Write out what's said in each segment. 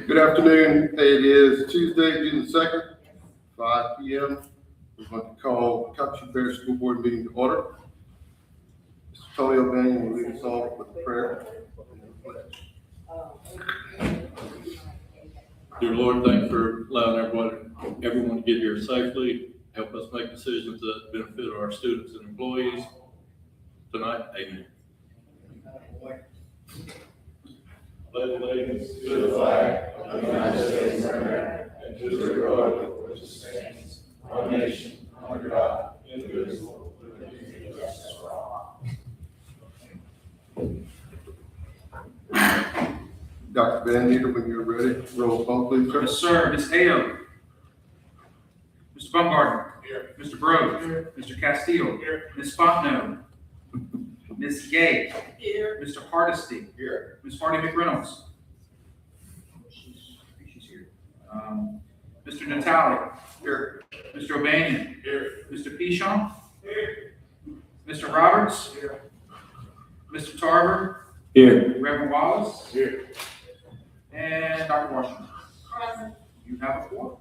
Good afternoon. It is Tuesday, June 2nd, 5 p.m. We're going to call Country Fair School Board meeting to order. Mr. Tony O'Banion will lead us off with a prayer. Dear Lord, thank you for allowing everyone to get here safely. Help us make decisions that benefit our students and employees tonight. Amen. Pledge allegiance to the flag of the United States of America and to the republic which stands one nation under God, indivisible, with liberty and justice for all. Dr. Van Meter, when you're ready, roll call, please, sir. Yes, sir. Ms. Ayo. Mr. Baumgartner. Here. Mr. Brooks. Here. Mr. Castile. Here. Ms. Fontenot. Ms. Gay. Here. Mr. Hardesty. Here. Ms. Hardy McReynolds. She's here. Mr. Natale. Here. Mr. O'Banion. Here. Mr. Pichon. Here. Mr. Roberts. Here. Mr. Tarver. Here. Reverend Wallace. Here. And Dr. Washington. You have a floor.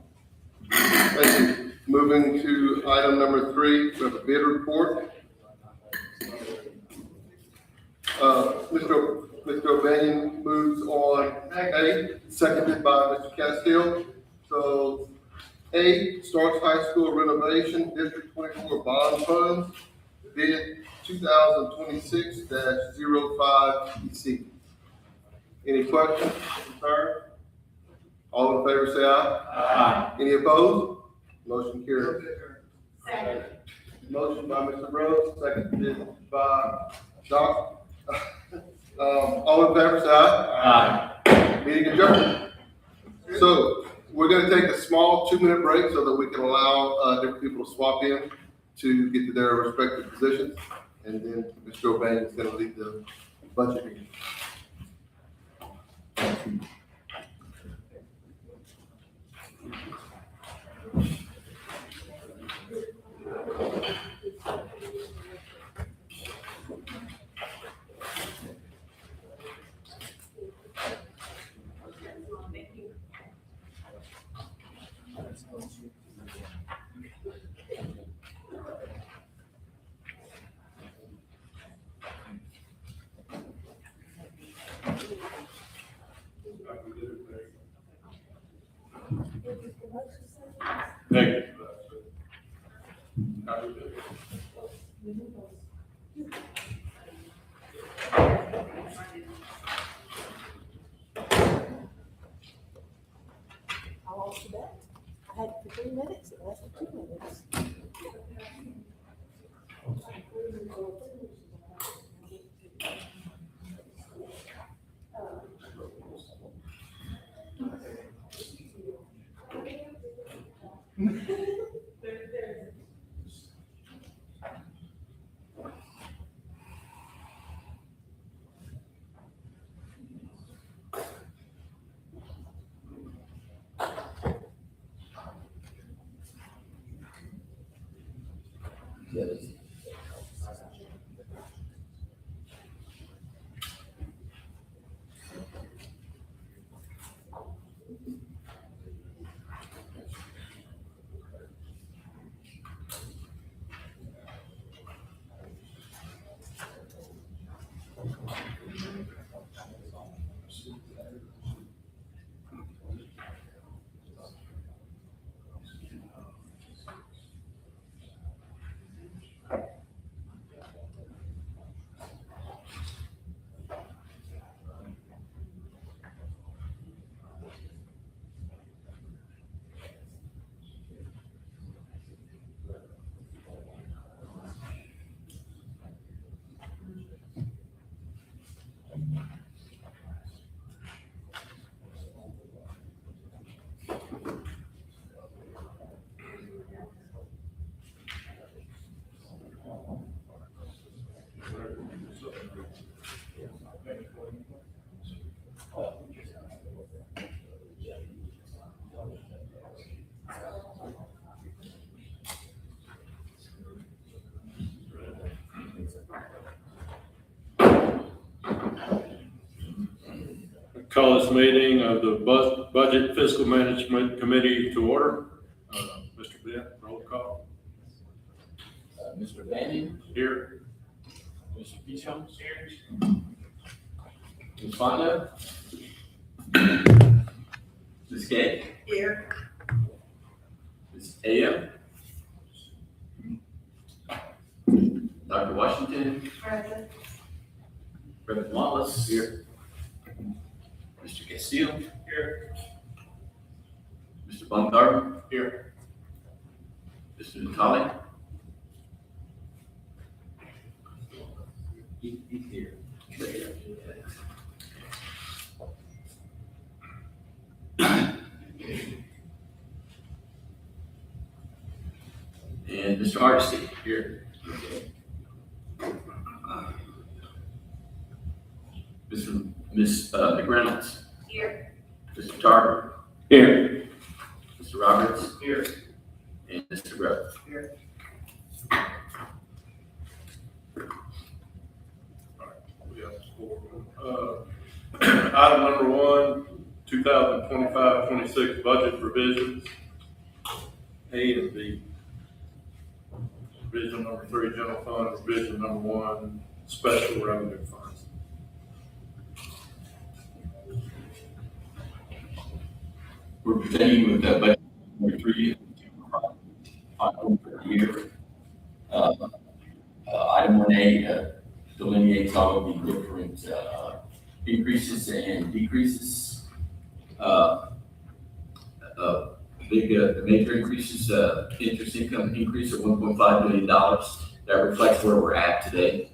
Thank you. Moving to item number 3, we have a bid report. Mr. O'Banion moves on A, seconded by Mr. Castile. So A, Starks High School renovation, District twenty-four bond funds, bid 2026-05 EC. Any questions, concerns? All in favor say aye. Aye. Any opposed? Motion carries. Second. Motion by Mr. Rhodes, seconded by Doc. All in favor say aye. Aye. Meeting adjourned. So we're gonna take a small 2-minute break so that we can allow, different people to swap in to get to their respective positions. And then Mr. O'Bain is gonna lead the budget meeting. Thank you. How long was that? I had it for 3 minutes, it lasted 2 minutes. Call this meeting of the Budget Fiscal Management Committee to order. Mr. Bent, roll call. Mr. Bandy, Here. Mr. Peachum. Ms. Fonda. Ms. Gay. Here. Ms. Aya. Dr. Washington. Present. Reverend Wallace. Here. Mr. Castillo. Here. Mr. Baumgarten. Here. Mr. Natale. He's here. And Mr. Hardesty. Here. Miss McReynolds. Here. Mr. Tarver. Here. Mr. Roberts. Here. And Mr. Grove. Here. Item number 1, 2025-26 budget revisions. A and B. Revision number 3, general fund. Revision number 1, special revenue funds. We're presenting with the budget number 3, final for the year. Item 1A delineates all of the different increases and decreases. The major increases, interest income increase of $1.5 million. That reflects where we're at today,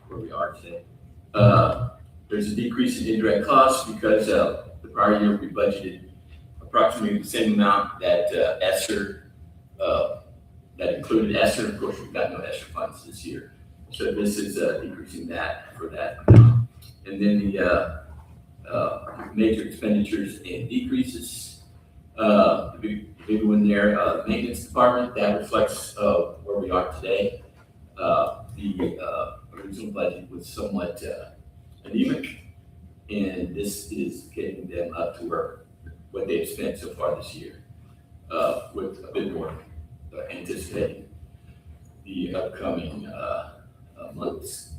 where we are today. There's a decrease in indirect costs because the prior year we budgeted approximately the same amount that ESSER, that included ESSER. Of course, we've got no ESSER funds this year. So this is decreasing that for that. And then the major expenditures and decreases. The big one there, the maintenance department, that reflects where we are today. The original budget was somewhat anemic, and this is getting them up to what they've spent so far this year, with a bit more anticipating the upcoming months.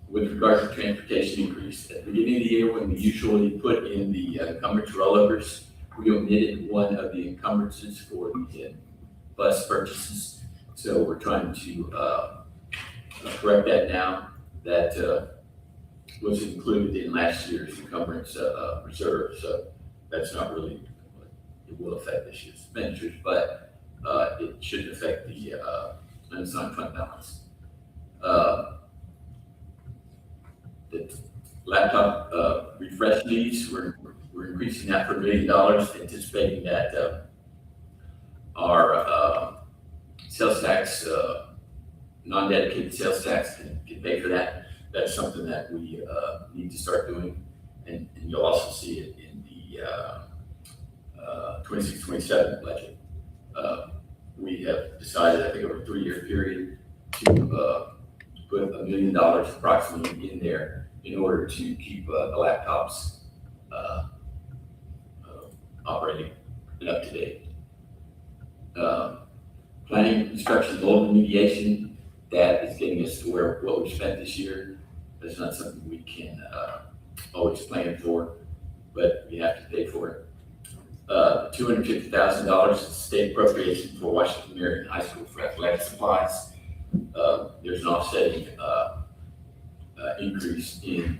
With regard to transportation increase, at the beginning of the year, when we usually put in the encumbrance rollovers, we omitted one of the encumbrances for the bus purchases. So we're trying to correct that now. That was included in last year's encumbrance reserve. So that's not really, it will affect this year's expenditures, but it shouldn't affect the unassigned fund balance. The laptop refresh needs, we're increasing that for $1 million, anticipating that our sales tax, non-dedicated sales tax can pay for that. That's something that we need to start doing, and you'll also see it in the 26-27 budget. We have decided, I think over a 3-year period, to put $1 million approximately in there in order to keep the laptops operating and up to date. Planning and construction, mold remediation, that is getting us to what we spent this year. That's not something we can always plan for, but you have to pay for it. $250,000 is state appropriation for Washington Marion High School for athletic supplies. There's an offsetting increase in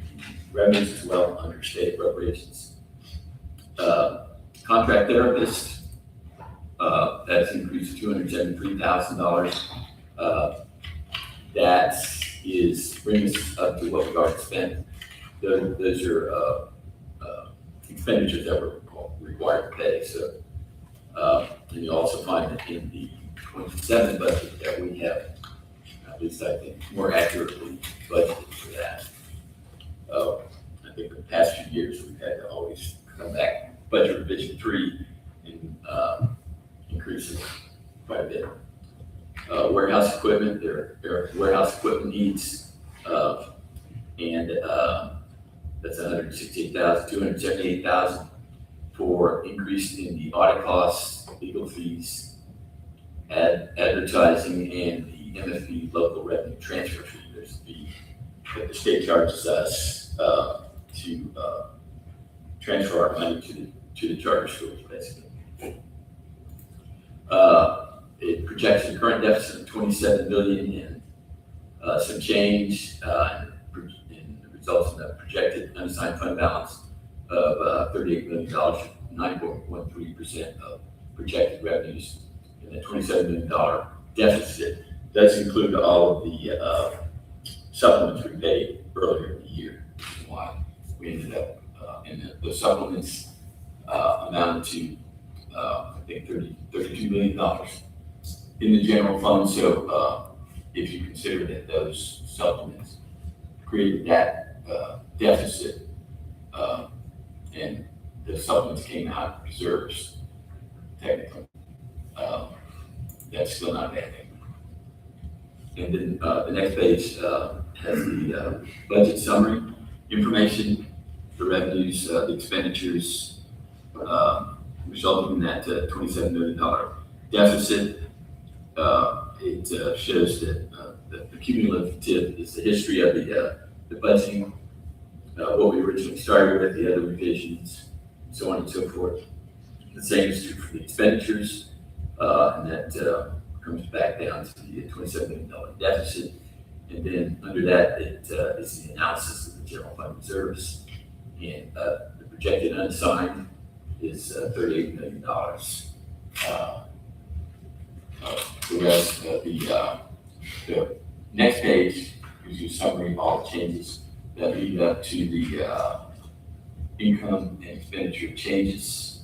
revenues as well under state appropriations. Contract therapist, that's increased $273,000. That is bringing us up to what we've already spent. Those are expenditures that were required to pay. So, and you also find that in the 27 budget that we have, at least I think, more accurately budgeted for that. I think the past few years we've had to always come back, budget revision 3, and increase it quite a bit. Warehouse equipment, there are warehouse equipment needs, and that's $278,000 for increase in the audit costs, legal fees, advertising, and the MFB local revenue transfer fee. There's the fee that the state charges us to transfer our money to the charter schools, basically. It projects a current deficit of $27 million and some change, and results in a projected unassigned fund balance of $38 million, 9.13% of projected revenues, and a $27 million deficit. Does include all of the supplements we paid earlier in the year, which is why we ended up, and the supplements amounted to, I think, $32 million in the general fund. So if you consider that those supplements created that deficit, and the supplements came out of reserves, technically, that's still not a bad thing. And then the next page has the budget summary information, the revenues, the expenditures, resulting in that $27 million deficit. It shows that the cumulative is the history of the budgeting, what we originally started with, the other revisions, so on and so forth. The same is true for the expenditures, and that comes back down to the $27 million deficit. And then under that, it is the analysis of the general fund reserves. And the projected unassigned is $38 million. The rest of the next page gives you a summary of all the changes that lead up to the income and expenditure changes.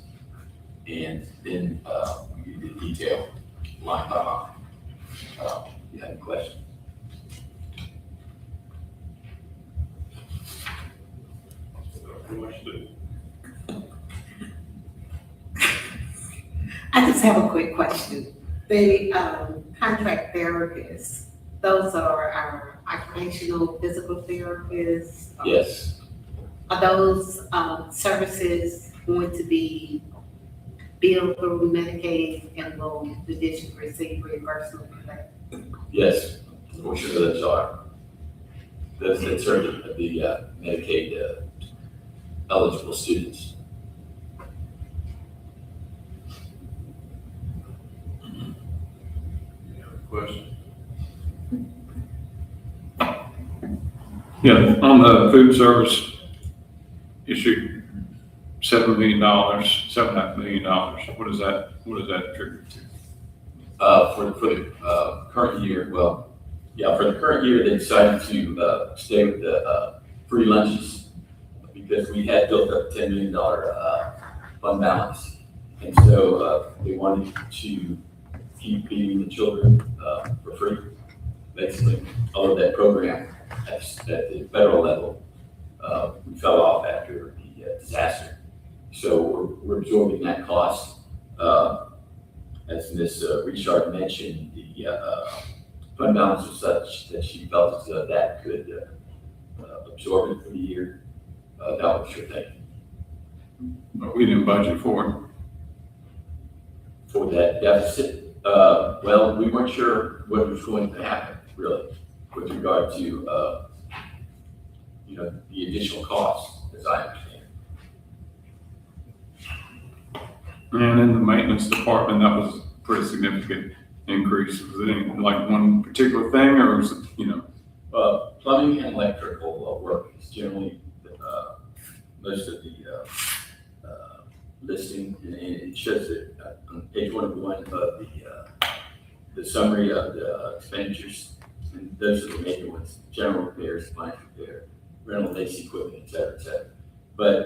And then we give you the detail line by line. You have any questions? I just have a quick question. The contract therapists, those are our occupational physical therapists. Yes. Are those services going to be billed through Medicaid and will the district receive reimbursement for that? Yes, for sure those are. Those that serve the Medicaid eligible students. Question? Yeah, on the food service issue, $7 million, $7.5 million. What does that attribute to? For the current year, well, yeah, for the current year, they decided to stay with the free lunches because we had built up $10 million fund balance. And so they wanted to keep feeding the children for free. Basically, all of that program at the federal level, we fell off after the disaster. So we're absorbing that cost. As Ms. Richard mentioned, the fund balance was such that she felt as though that could absorb it for the year. That was sure thing. But we didn't budget for it. For that deficit, well, we weren't sure what was going to happen, really, with regard to, the additional costs, as I understand. And in the maintenance department, that was a pretty significant increase. Was it any, like one particular thing or was it, Plumbing and electrical work is generally most of the listing, and it shows that on page 101 of the summary of the expenditures, and those are the major ones: general repairs, appliance repair, rental of AC equipment, et cetera, et cetera. But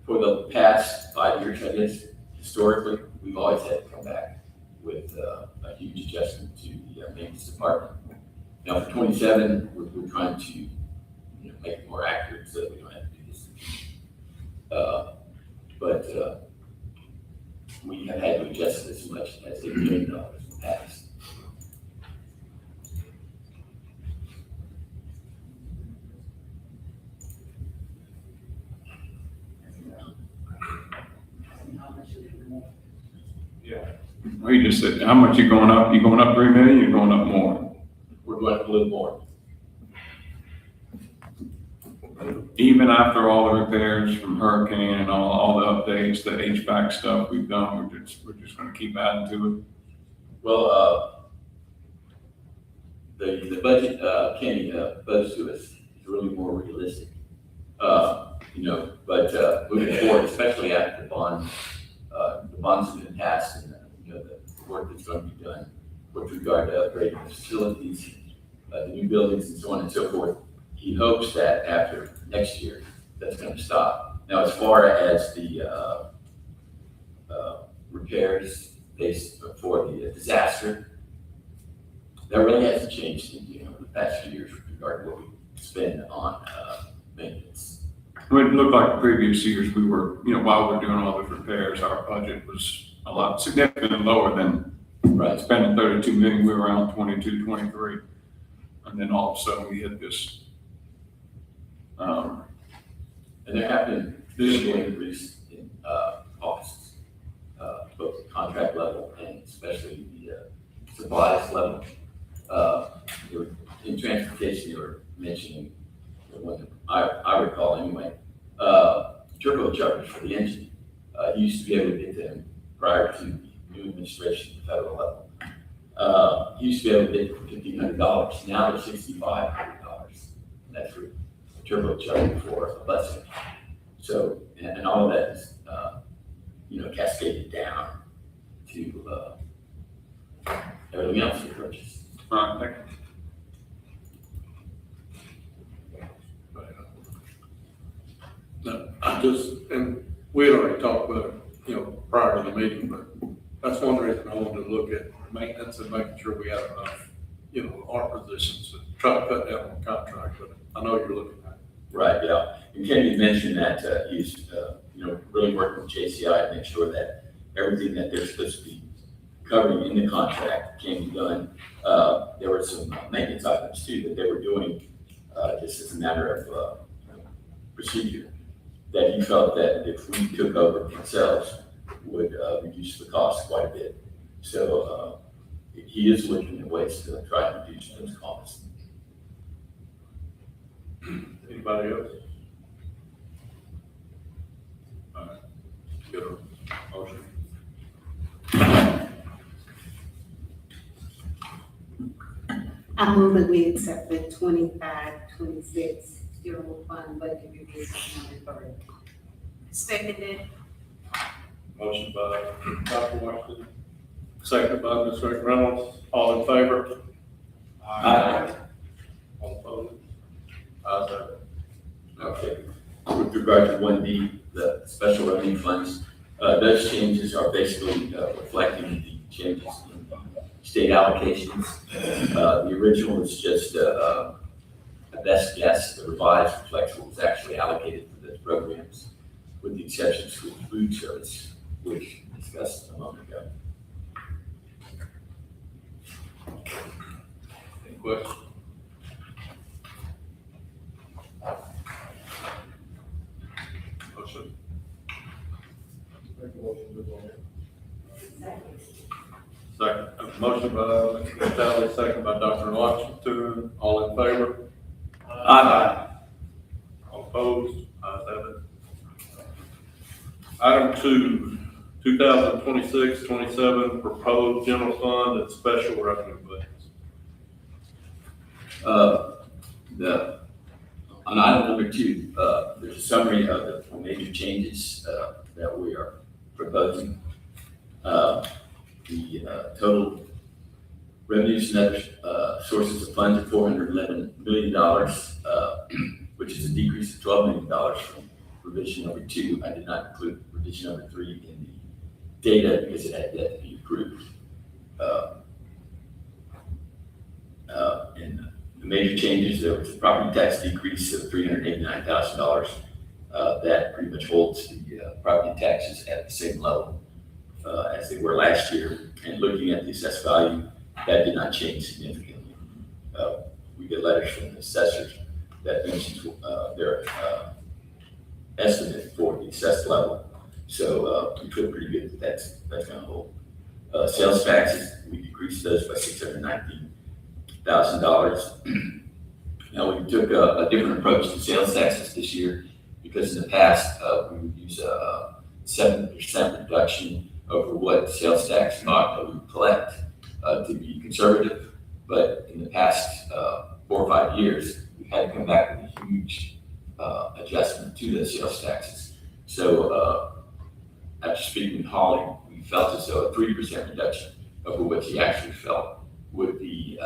for the past 5 years, I guess, historically, we've always had to come back with a huge adjustment to the maintenance department. Now for 27, we're trying to make it more accurate so that we don't have to do this. But we have had to adjust it as much as $8 million in the past. well, you just said, how much you going up? You going up 3 million, you're going up more? We're going up a little more. Even after all the repairs from hurricane and all the updates, the HVAC stuff we've done, we're just gonna keep adding to it. Well, the budget Kenny proposed to us is really more realistic. But moving forward, especially after the bonds have been passed and the work that's going to be done with regard to upgrading the facilities, the new buildings and so on and so forth, he hopes that after next year, that's going to stop. Now, as far as the repairs based for the disaster, that really hasn't changed in the past few years with regard to what we spend on maintenance. Well, it looked like the previous years we were, while we're doing all the repairs, our budget was a lot significantly lower than Right. spending 32 million, we were around 22, 23. And then all of a sudden we hit this. And there have been visual increase in costs, both contract level and especially the supplies level. In transportation, you were mentioning the one that I recall anyway, turbochargers for the engine. You used to be able to get them prior to the new administration at the federal level. Used to be able to bid for $1,500, now they're $6,500. And that's for turbocharging for a bus. So, and all of that is, cascaded down to, everything else we purchase. All right, No, I just, and we had already talked about it, prior to the meeting, but that's one reason I wanted to look at maintenance and making sure we have enough, our positions to try to cut down on the contract, but I know you're looking at it. Right, yeah. And Kenny mentioned that he's, really working with JCI to make sure that everything that they're supposed to be covering in the contract can be done. There were some maintenance items too that they were doing, just as a matter of procedure, that he felt that if we took over themselves would reduce the cost quite a bit. So he is looking at ways to try to reduce those costs. Anybody else? All right, get a motion. I move that we accept the 25-26 general fund budget review number 3. Seconded. Motion by Dr. Washington, seconded by Ms. Rick Reynolds. All in favor? Aye. All opposed? Ayes have it. Okay. With regard to 1B, the special revenue funds, those changes are basically reflecting the changes in state allocations. The original is just a best guess. The revised reflects what was actually allocated for those programs, with the exception of school food service, which we discussed a moment ago. Any questions? Motion. Second. Motion by Mr. Vitale, second by Dr. Washington. All in favor? Aye. All opposed? Ayes have it. Item 2, 2026-27 proposed general fund and special revenue budgets. On item number 2, there's a summary of the major changes that we are proposing. The total revenues and other sources of funds are $411 million, which is a decrease of $12 million from revision number 2. I did not include revision number 3 in the data because it had yet to be approved. And the major changes, there was a property tax decrease of $389,000. That pretty much holds the property taxes at the same level as they were last year. And looking at the assessed value, that did not change significantly. We get letters from the assessors that mentions their estimate for the assessed level. So we feel pretty good that that's going to hold. Sales taxes, we decreased those by $619,000. Now, we took a different approach to sales taxes this year because in the past, we would use a 7% reduction over what sales tax we would collect to be conservative. But in the past 4 or 5 years, we had to come back with a huge adjustment to the sales taxes. So after speaking with Holly, we felt as though a 3% reduction over what she actually felt would be,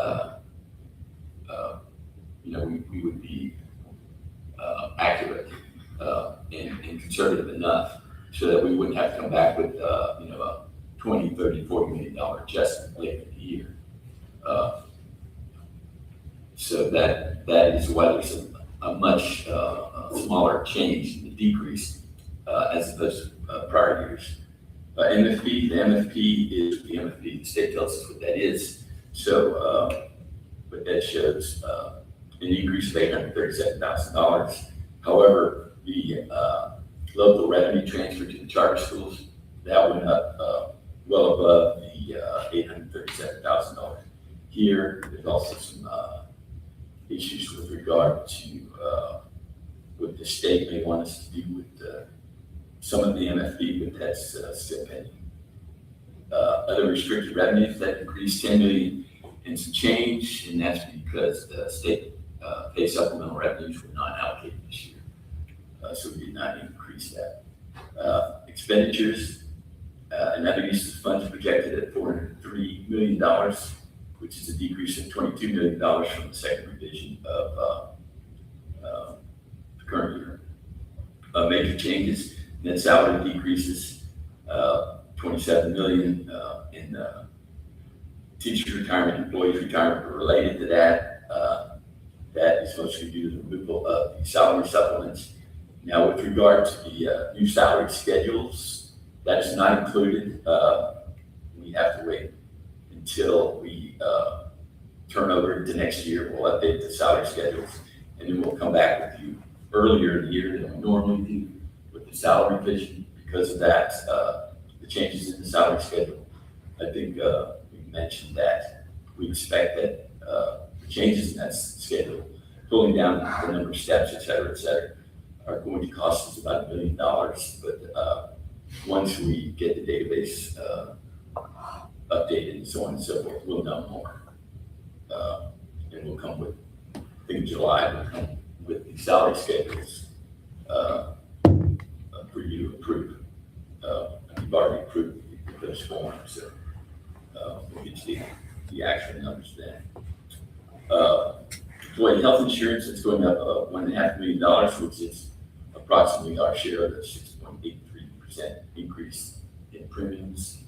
we would be accurate and conservative enough so that we wouldn't have to come back with, a $20, $30, $40 million adjustment later in the year. So that is why there's a much smaller change in the decrease as opposed to prior years. MFP, the MFP is the MFP. The state tells us what that is. So, but that shows an increase of $837,000. However, the local revenue transfer to the charter schools, that went up well above the $837,000. Here, there's also some issues with regard to what the state may want us to do with some of the MFP, but that's still pending. other restricted revenues that increased 10 million and some change, and that's because the state pay supplemental revenues were not allocated this year. So we did not increase that. Expenditures, and other uses of funds projected at $403 million, which is a decrease of $22 million from the second revision of the current year. Major changes, net salary decreases, 27 million in teacher retirement, employees retirement are related to that. That is mostly due to the removal of the salary supplements. Now, with regard to the new salary schedules, that is not included. We have to wait until we turn over to next year. We'll update the salary schedules, and then we'll come back with you earlier in the year than we normally do with the salary revision. Because of that, the changes in the salary schedule, I think we mentioned that we expect that the changes in that schedule, pulling down the number of steps, et cetera, are going to cost us about $1 million. But once we get the database updated and so on and so forth, we'll know more. And we'll come with, I think in July, we'll come with the salary schedules for you to approve. We've already approved those forms, so we'll get you the actual numbers then. Employee health insurance is going up $1.5 million, which is approximately our share of the 6.83% increase in premiums.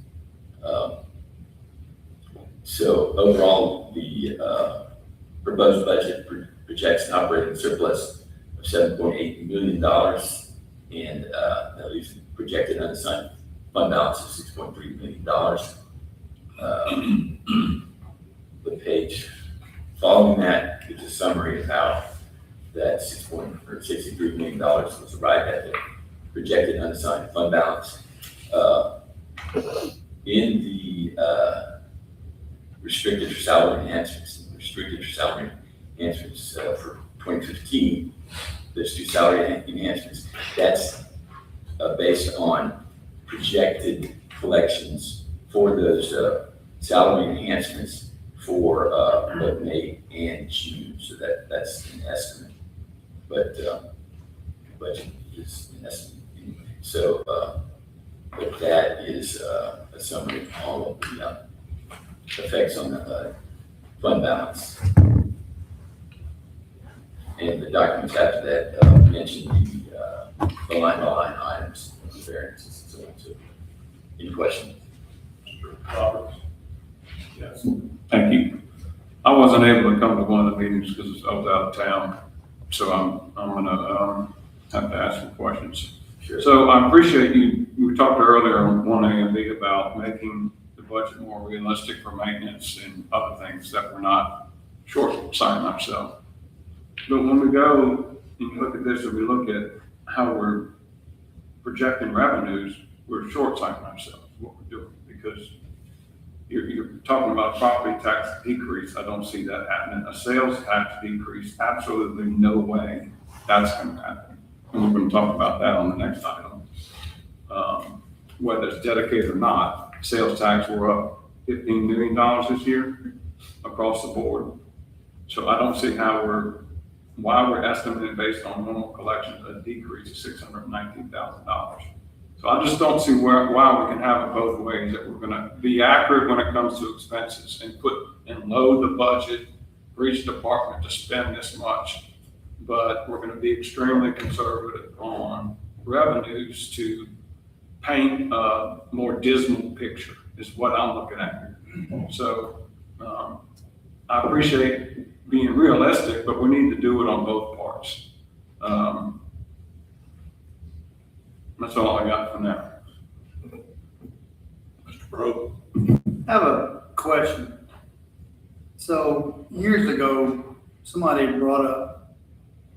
So overall, the proposed budget projects an operating surplus of $7.8 million, and that leaves projected unassigned fund balance of $6.3 million. The page following that gives a summary of how that $63 million was arrived at the projected unassigned fund balance. In the restricted for salary enhancements for 2015, there's two salary enhancements. That's based on projected collections for those salary enhancements for both May and June. So that's an estimate, but the budget is an estimate anyway. So but that is a summary of all of the effects on the fund balance. And the documents after that mention the line-by-line items, the variances, and so on. So, any questions? Roberts? Yes. Thank you. I wasn't able to come to one of the meetings because I was out of town, so I'm gonna have to ask some questions. Sure. So I appreciate you, we talked earlier on one A and B about making the budget more realistic for maintenance and other things that we're not short-sighting ourselves. But when we go and you look at this, and we look at how we're projecting revenues, we're short-sighting ourselves, what we're doing, because you're talking about property tax decrease. I don't see that happening. A sales tax decrease, absolutely no way that's going to happen. And we're going to talk about that on the next item. Whether it's dedicated or not, sales tax were up $15 million this year across the board. So I don't see why we're estimating based on normal collections a decrease of $619,000. So I just don't see why we can have it both ways, that we're gonna be accurate when it comes to expenses and load the budget for each department to spend this much. But we're gonna be extremely conservative on revenues to paint a more dismal picture is what I'm looking at here. So I appreciate being realistic, but we need to do it on both parts. That's all I got for now. Mr. Brogan? I have a question. So years ago, somebody brought up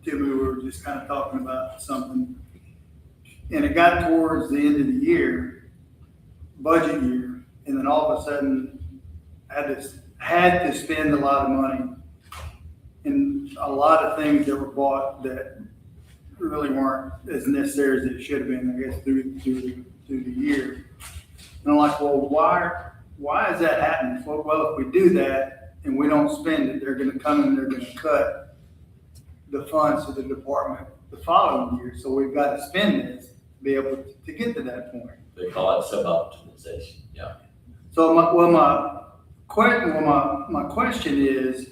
to me, we were just kind of talking about something, and it got towards the end of the year, budget year, and then all of a sudden had to spend a lot of money, and a lot of things that were bought that really weren't as necessary as it should have been, I guess, through the year. And I'm like, well, why is that happening? Well, if we do that and we don't spend it, they're gonna come and they're gonna cut the funds to the department the following year. So we've got to spend this to be able to get to that point. They call it sub-optimization, yeah. So my question is,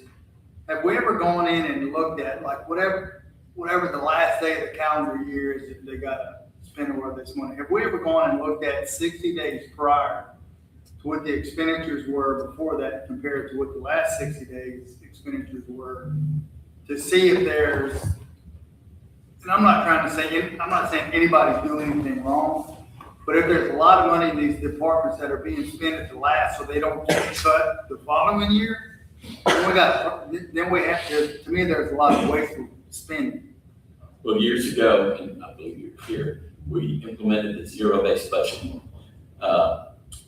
have we ever gone in and looked at, like, whatever the last day of the calendar year is, if they gotta spend away this money, have we ever gone and looked at 60 days prior to what the expenditures were before that compared to what the last 60 days expenditures were, to see if there's, and I'm not saying anybody's doing anything wrong, but if there's a lot of money in these departments that are being spent at the last, so they don't get cut the following year, then we have to me, there's a lot of wasteful spending. Well, years ago, and I believe you're here, we implemented the zero-based budgeting.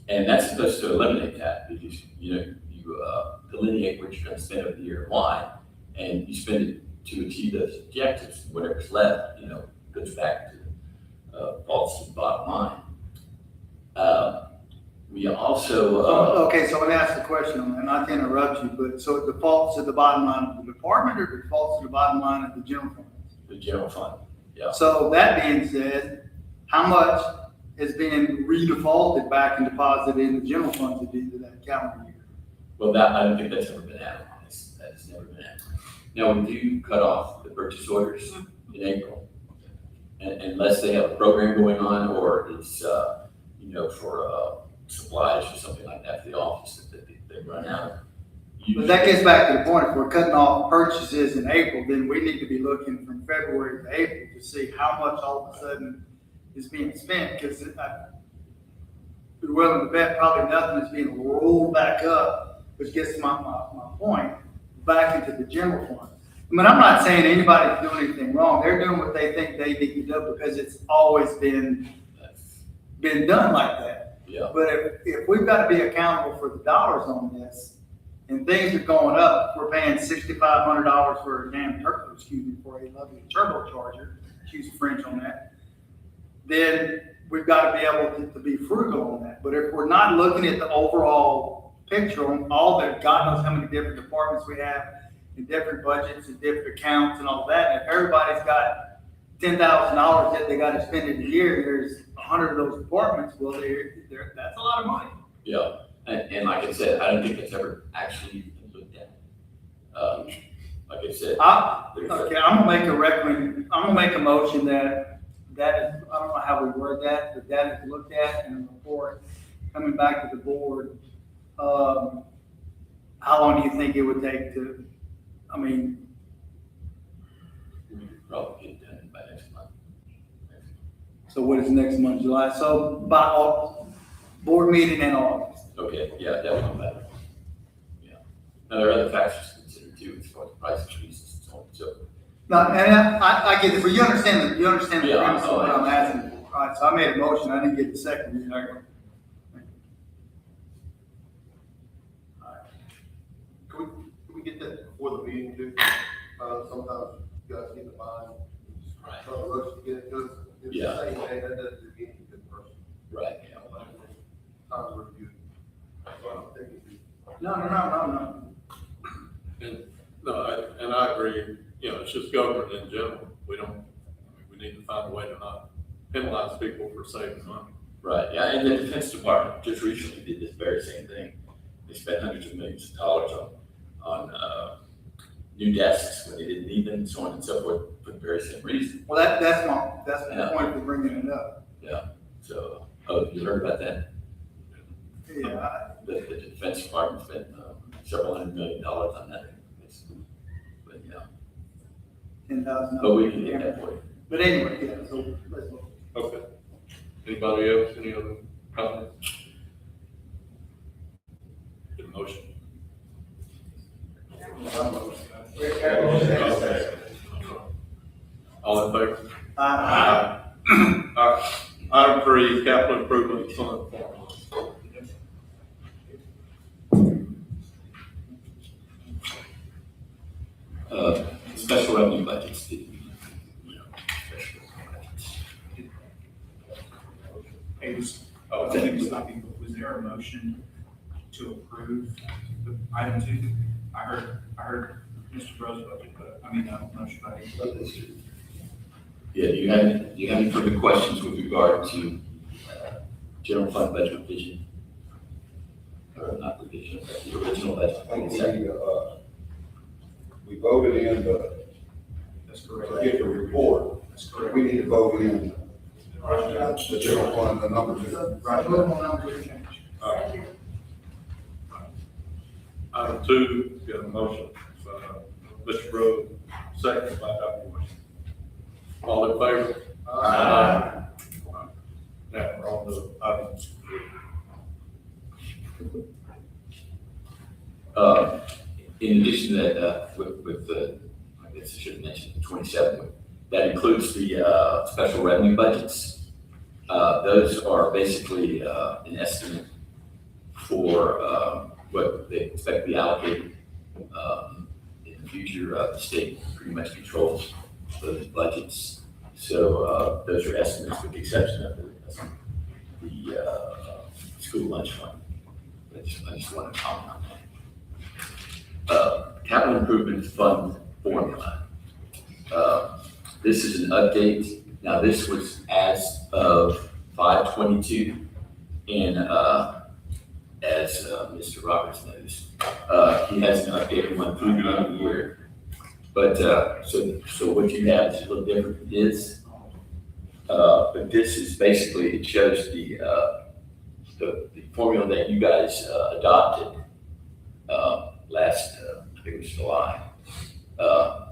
And that's supposed to eliminate that, because, you delineate what you're gonna spend over the year and why, and you spend it to achieve those objectives. Whatever's left, goes back to, falls to the bottom line. We also, Okay, so let me ask the question on that, not to interrupt you, but so it defaults to the bottom line of the department, or it defaults to the bottom line of the general fund? the general fund, yeah. So that being said, how much is being redefaulted back and deposited in the general fund at the end of that calendar year? Well, I don't think that's ever been analyzed. That's never been analyzed. Now, we do cut off the purchase orders in April. And unless they have a program going on, or it's, for supplies or something like that for the office that they run out. But that gets back to the point, if we're cutting off purchases in April, then we need to be looking from February to April to see how much all of a sudden is being spent, because I'd be willing to bet probably nothing is being rolled back up, which gets to my point, back into the general fund. I mean, I'm not saying anybody's doing anything wrong. They're doing what they think they need to do because it's always been done like that. Yeah. But if we've got to be accountable for the dollars on this, and things are going up, we're paying $6,500 for a damn for a lovely turbocharger, excuse the French on that, then we've got to be able to be frugal on that. But if we're not looking at the overall picture on all the, God knows how many different departments we have, and different budgets and different accounts and all that, and if everybody's got $10,000 that they got to spend in a year, there's 100 of those departments, well, that's a lot of money. Yeah, and like I said, I don't think it's ever actually been looked at. Like I said. Okay, I'm gonna make a motion that is, I don't know how we word that, but that is looked at in a report coming back to the board. How long do you think it would take to, We could probably get it done by next month. so what is next month, July? So by board meeting in August. Okay, yeah, that would be better. Yeah. Now, there are other factors to consider too, as far as price increases and so on, so. No, and I get it, but you understand the Yeah, premise of what I I'm asking for. All right, so I made a motion, I didn't get the second. Can we get that before the meeting too? Sometimes you guys get the mind, Right. try to rush to get it, because it's Yeah. the same day, that doesn't do any good person. Right, yeah. Time to review. So I'm thinking, No. And I agree, it's just government in general. We need to find a way to not penalize people for saving money. Right, yeah, and the Defense Department just recently did this very same thing. They spent hundreds of millions of dollars on new desks when they didn't need them, and so on and so forth, for the very same reason. Well, that's my Yeah. point for bringing it up. So, you heard about that? Yeah, The Defense Department spent several $100 million on that. But, $10,000. but we can get that for you. But anyway, yeah, so let's look. Okay. Anybody else, any other comments? Good motion. Okay. All in favor? Aye. Item 3, capital improvement fund. Special revenue budgets, special budgets. Oh, Thank you. motion to approve the item two? I heard Mr. Rose budget, but, motion by Yeah, do you have any further questions with regard to, general fund budget revision? Or not revision, but the original budget? I think we voted in That's to correct. get the report. That's correct. We need to vote in the general fund, the numbers. Item two, got a motion, Mr. Rhodes, second by Dr. West. All in favor? Aye. Now, we're on the items. In addition to that, with the, I guess I should have mentioned the 27, that includes the special revenue budgets. Those are basically an estimate for what they expect to be allocated in the future. The state pretty much controls those budgets. So those are estimates with the exception of the school lunch fund. I just want to comment on that. Capital Improvement Fund formula. This is an update. Now, this was as of 5/22, and as Mr. Roberts knows, he hasn't updated one through the end of the year. But so what you have is a little different than this. But this is basically, it shows the formula that you guys adopted last, I think it was July.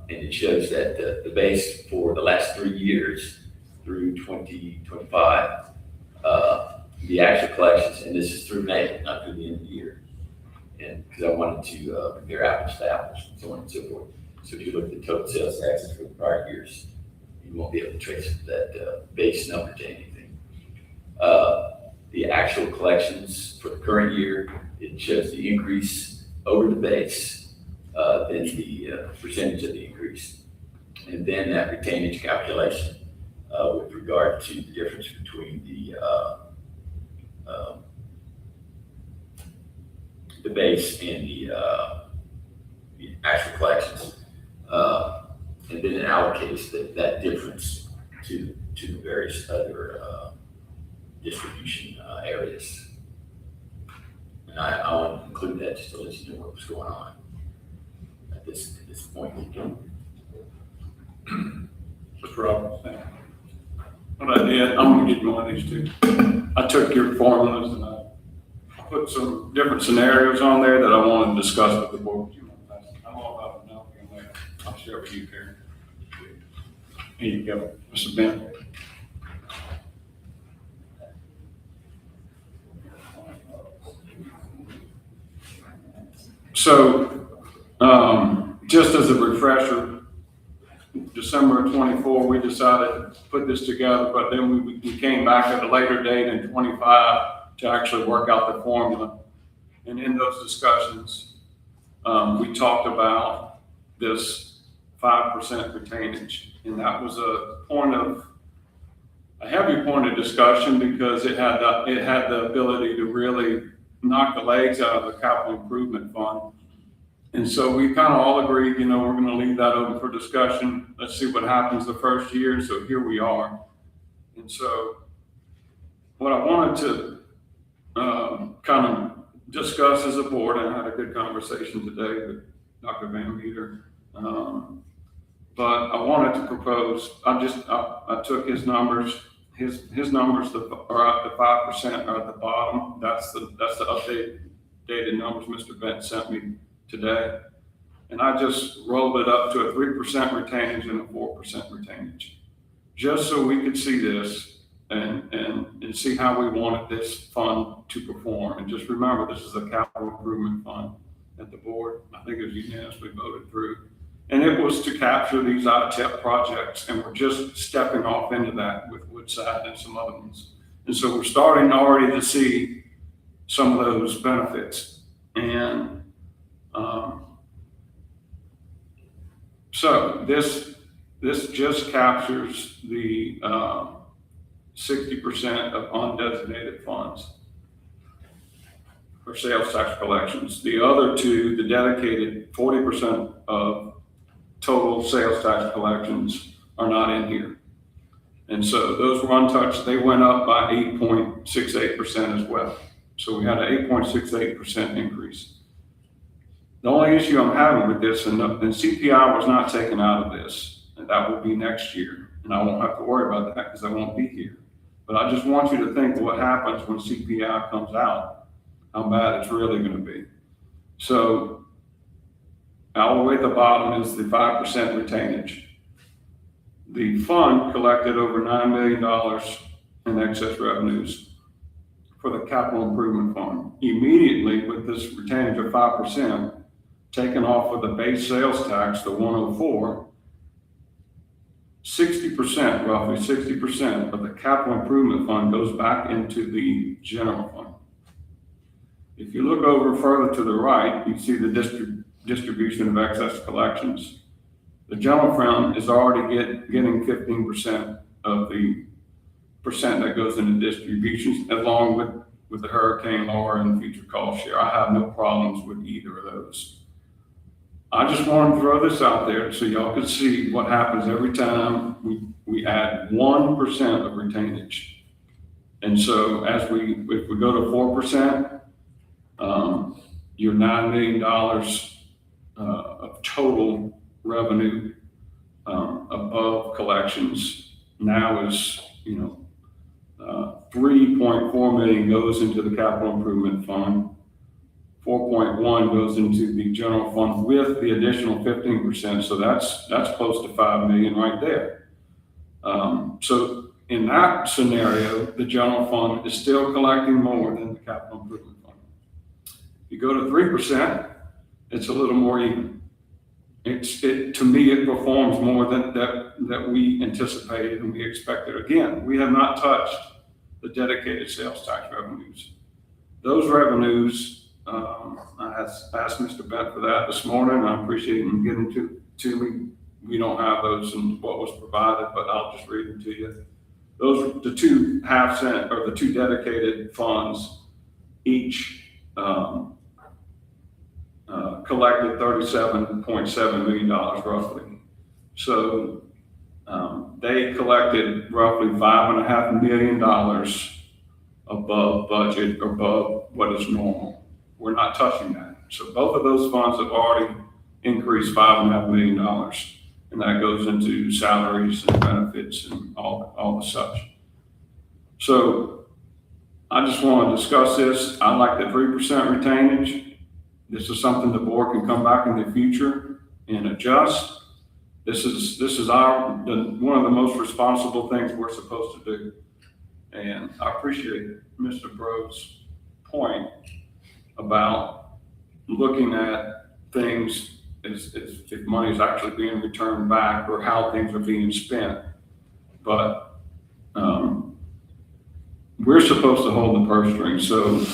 And it shows that the base for the last 3 years through 2025, the actual collections, and this is through May, not through the end of the year. And because I wanted to compare apples to apples, and so on and so forth. So if you look at the total sales taxes for the prior years, you won't be able to trace that base number to anything. The actual collections for the current year, it shows the increase over the base, then the percentage of the increase. And then that retainage calculation with regard to the difference between the base and the actual collections. And then it allocates that difference to the various other distribution areas. And I want to include that just to let you know what was going on at this point. Mr. Roberts, thank you. What I did, I'm gonna get you one of these two. I took your formulas and I put some different scenarios on there that I wanted to discuss with the board. I'm all about announcing that. I'll share with you, Karen. Here you go, Mr. Ben. So, just as a refresher, December of 24, we decided to put this together, but then we came back at a later date in 25 to actually work out the formula. And in those discussions, we talked about this 5% retainage. And that was a heavy point of discussion because it had the ability to really knock the legs out of the capital improvement fund. And so we kind of all agreed, we're going to leave that open for discussion. Let's see what happens the first year. So here we are. And so what I wanted to kind of discuss as a board, and I had a good conversation today with Dr. Van Meter, but I wanted to propose, I took his numbers. His numbers are at the 5% are at the bottom. That's the updated numbers Mr. Bent sent me today. And I just rolled it up to a 3% retainage and a 4% retainage, just so we could see this and see how we wanted this fund to perform. And just remember, this is a capital improvement fund that the board, I think it was unanimously voted through. And it was to capture these ITEP projects, and we're just stepping off into that with Woodside and some other ones. And so we're starting already to see some of those benefits. And so this just captures the 60% of undesignated funds. for sales tax collections. The other two, the dedicated 40% of total sales tax collections are not in here. And so those were untouched. They went up by 8.68% as well. So we had an 8.68% increase. The only issue I'm having with this, and CPI was not taken out of this, and that will be next year. And I won't have to worry about that because I won't be here. But I just want you to think what happens when CPI comes out, how bad it's really going to be. So all the way at the bottom is the 5% retainage. The fund collected over $9 million in excess revenues for the capital improvement fund. Immediately with this retainage of 5%, taken off of the base sales tax, the 104, 60%, roughly 60% of the capital improvement fund goes back into the general fund. If you look over further to the right, you see the distribution of excess collections. The general fund is already getting 15% of the percent that goes into distributions, along with the hurricane lower and future cost share. I have no problems with either of those. I just want to throw this out there so y'all can see what happens every time we add 1% of retainage. And so if we go to 4%, your $9 million of total revenue above collections now is, 3.4 million goes into the capital improvement fund. 4.1 goes into the general fund with the additional 15%. So that's close to 5 million right there. So in that scenario, the general fund is still collecting more than the capital improvement fund. If you go to 3%, it's a little more even. To me, it performs more than that we anticipated and we expected. Again, we have not touched the dedicated sales tax revenues. Those revenues, I asked Mr. Bent for that this morning. I appreciate him getting to me. We don't have those in what was provided, but I'll just read them to you. Those are the 2 half-cent or the 2 dedicated funds, each collected $37.7 million roughly. So they collected roughly $5.5 million above budget or above what is normal. We're not touching that. So both of those funds have already increased $5.5 million, and that goes into salaries and benefits and all the such. So I just want to discuss this. I like the 3% retainage. This is something the board can come back in the future and adjust. This is one of the most responsible things we're supposed to do. And I appreciate Mr. Bro's point about looking at things as if money is actually being returned back or how things are being spent. But we're supposed to hold the purse string. So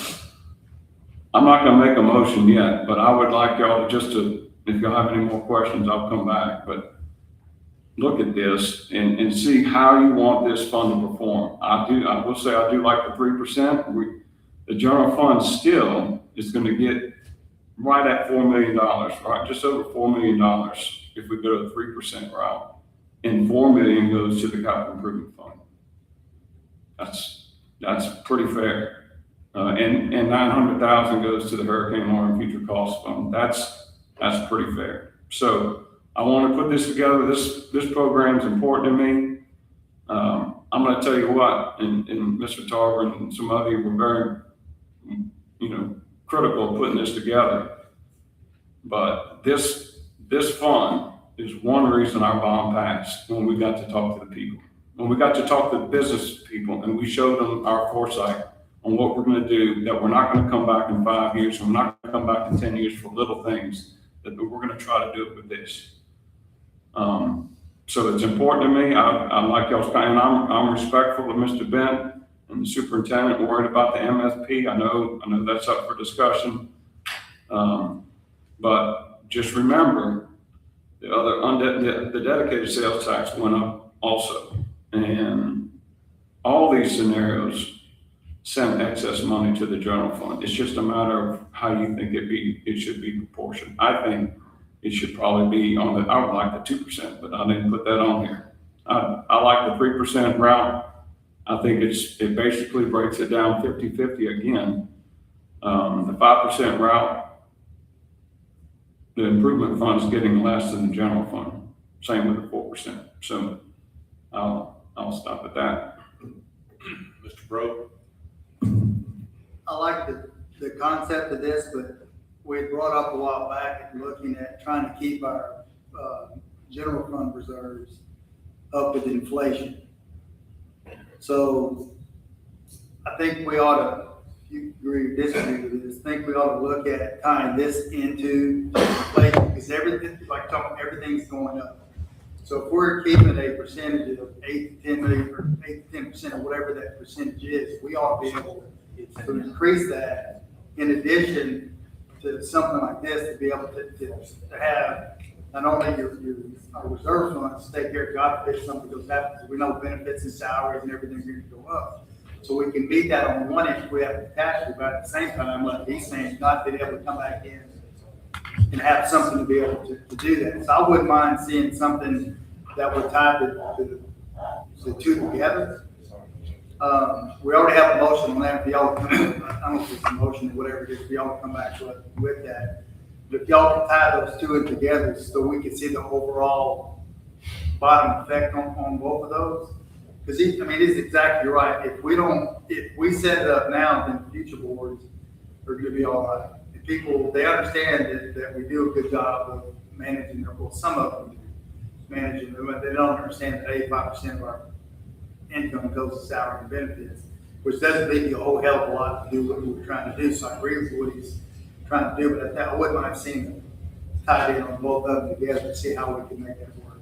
I'm not going to make a motion yet, but I would like y'all to if y'all have any more questions, I'll come back. But look at this and see how you want this fund to perform. I will say I do like the 3%. The general fund still is going to get right at $4 million, right? Just over $4 million if we go to the 3% route. And $4 million goes to the capital improvement fund. That's pretty fair. And 900,000 goes to the hurricane lower and future cost fund. That's pretty fair. So I want to put this together. This program is important to me. I'm going to tell you what, and Mr. Tarver and some of you were very, critical of putting this together. But this fund is one reason our bond passed when we got to talk to the people. When we got to talk to the business people and we showed them our foresight on what we're going to do, that we're not going to come back in 5 years, and we're not going to come back in 10 years for little things, that we're going to try to do it with this. So it's important to me. I like y'all's kind, and I'm respectful of Mr. Bent and the superintendent worried about the MSP. I know that's up for discussion. But just remember the dedicated sales tax went up also. And all these scenarios send excess money to the general fund. It's just a matter of how you think it should be proportioned. I think it should probably be I would like the 2%, but I didn't put that on here. I like the 3% route. I think it basically breaks it down 50-50 again. The 5% route, the improvement fund is getting less than the general fund. Same with the 4%. So I'll stop at that. Mr. Bro? I like the concept of this, but we brought up a while back looking at trying to keep our general fund reserves up with inflation. So I think we ought to, if you agree or disagree with this, think we ought to look at tying this into inflation, because everything's going up. So if we're keeping a percentage of 8 to 10 million, or 8 to 10% or whatever that percentage is, we ought to be able to increase that in addition to something like this, to be able to have not only our reserve funds to take care of God forbid something goes happen, because we know benefits and salaries and everything's going to go up. So we can meet that on one end if we have a catastrophe, but at the same time, like he's saying, not being able to come back in and have something to be able to do that. So I wouldn't mind seeing something that would tie the two together. We already have a motion on that. If y'all come, I don't know if it's a motion or whatever it is, if y'all come back with that. But if y'all can tie those two in together so we can see the overall bottom effect on both of those. Because he's exactly right. If we set it up now, then future boards are going to be all right. And people, they understand that we do a good job of managing them. Well, some of them do managing them, but they don't understand that 85% of our income goes to salary and benefits, which doesn't leave you a whole hell of a lot to do what we were trying to do. So I agree with what he's trying to do, but I wouldn't mind seeing them tied in on both of them together to see how we can make that work.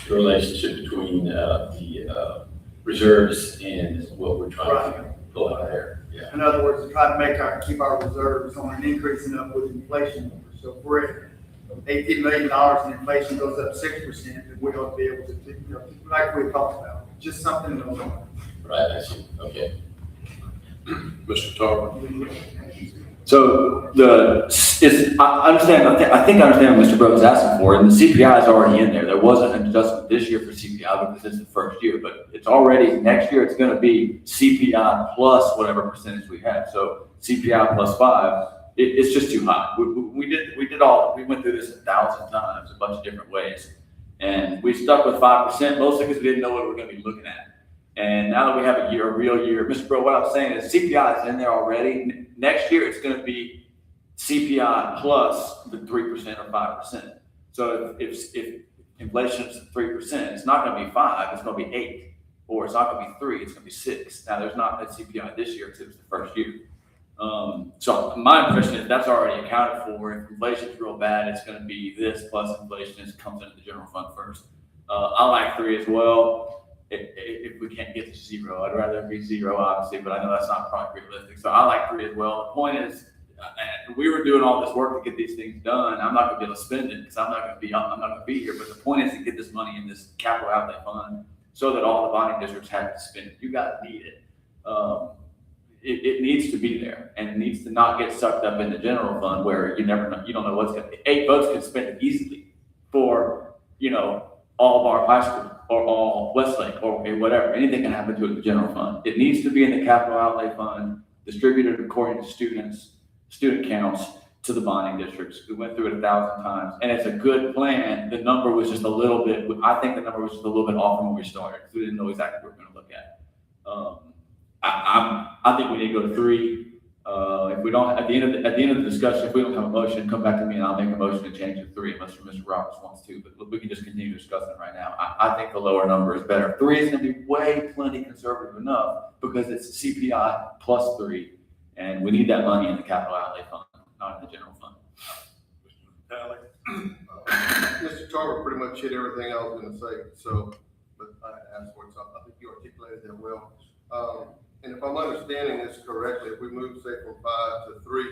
The relationship between the reserves and what we're trying to pull out there. Yeah. In other words, to try to keep our reserves on an increasing up with inflation numbers. So if we're at $18 million and inflation goes up 6%, then we ought to be able to, like we talked about, just something to know. Right, I see. Okay. Mr. Tarver? So I understand, I think I understand what Mr. Brooks is asking for, and the CPI is already in there. There wasn't an adjustment this year for CPI because it's the first year, but it's already, next year it's gonna be CPI plus whatever percentage we have. So CPI plus 5, it's just too high. We went through this 1,000 times, a bunch of different ways. And we stuck with 5%, mostly because we didn't know what we were gonna be looking at. And now that we have a real year, Mr. Bro, what I'm saying is CPI is in there already. Next year, it's going to be CPI plus the 3% or 5%. So if inflation is 3%, it's not going to be 5, it's going to be 8, or it's not going to be 3, it's going to be 6. Now, there's not a CPI this year because it was the first year. So my impression is that's already accounted for. If inflation is real bad, it's going to be this plus inflation. It comes into the general fund first. I like 3 as well. If we can't get to 0, I'd rather it be 0, obviously, but I know that's not probably realistic. So I like 3 as well. The point is, we were doing all this work to get these things done. I'm not going to be able to spend it because I'm not going to be here. But the point is to get this money in this capital outlay fund so that all the bonding districts have to spend it. You guys need it. It needs to be there, and it needs to not get sucked up in the general fund where you never know. You don't know what's going to be. 8 votes can spend it easily for all of our high school or all Westlake or whatever. Anything can happen to it in the general fund. It needs to be in the capital outlay fund, distributed according to student counts to the bonding districts. We went through it 1,000 times, and it's a good plan. The number was just a little bit, I think the number was just a little bit off from when we started. We didn't know exactly what we were going to look at. I think we need to go to 3. If we don't, at the end of the discussion, if we don't have a motion, come back to me and I'll make a motion to change to 3 unless Mr. Roberts wants to, but we can just continue discussing it right now. I think the lower number is better. 3 is going to be plenty conservative enough because it's CPI plus 3, and we need that money in the capital outlay fund, not in the general fund. Mr. Tarver pretty much hit everything I was going to say, but I asked for it, so I think you articulated that well. And if I'm understanding this correctly, if we move, say, from 5 to 3,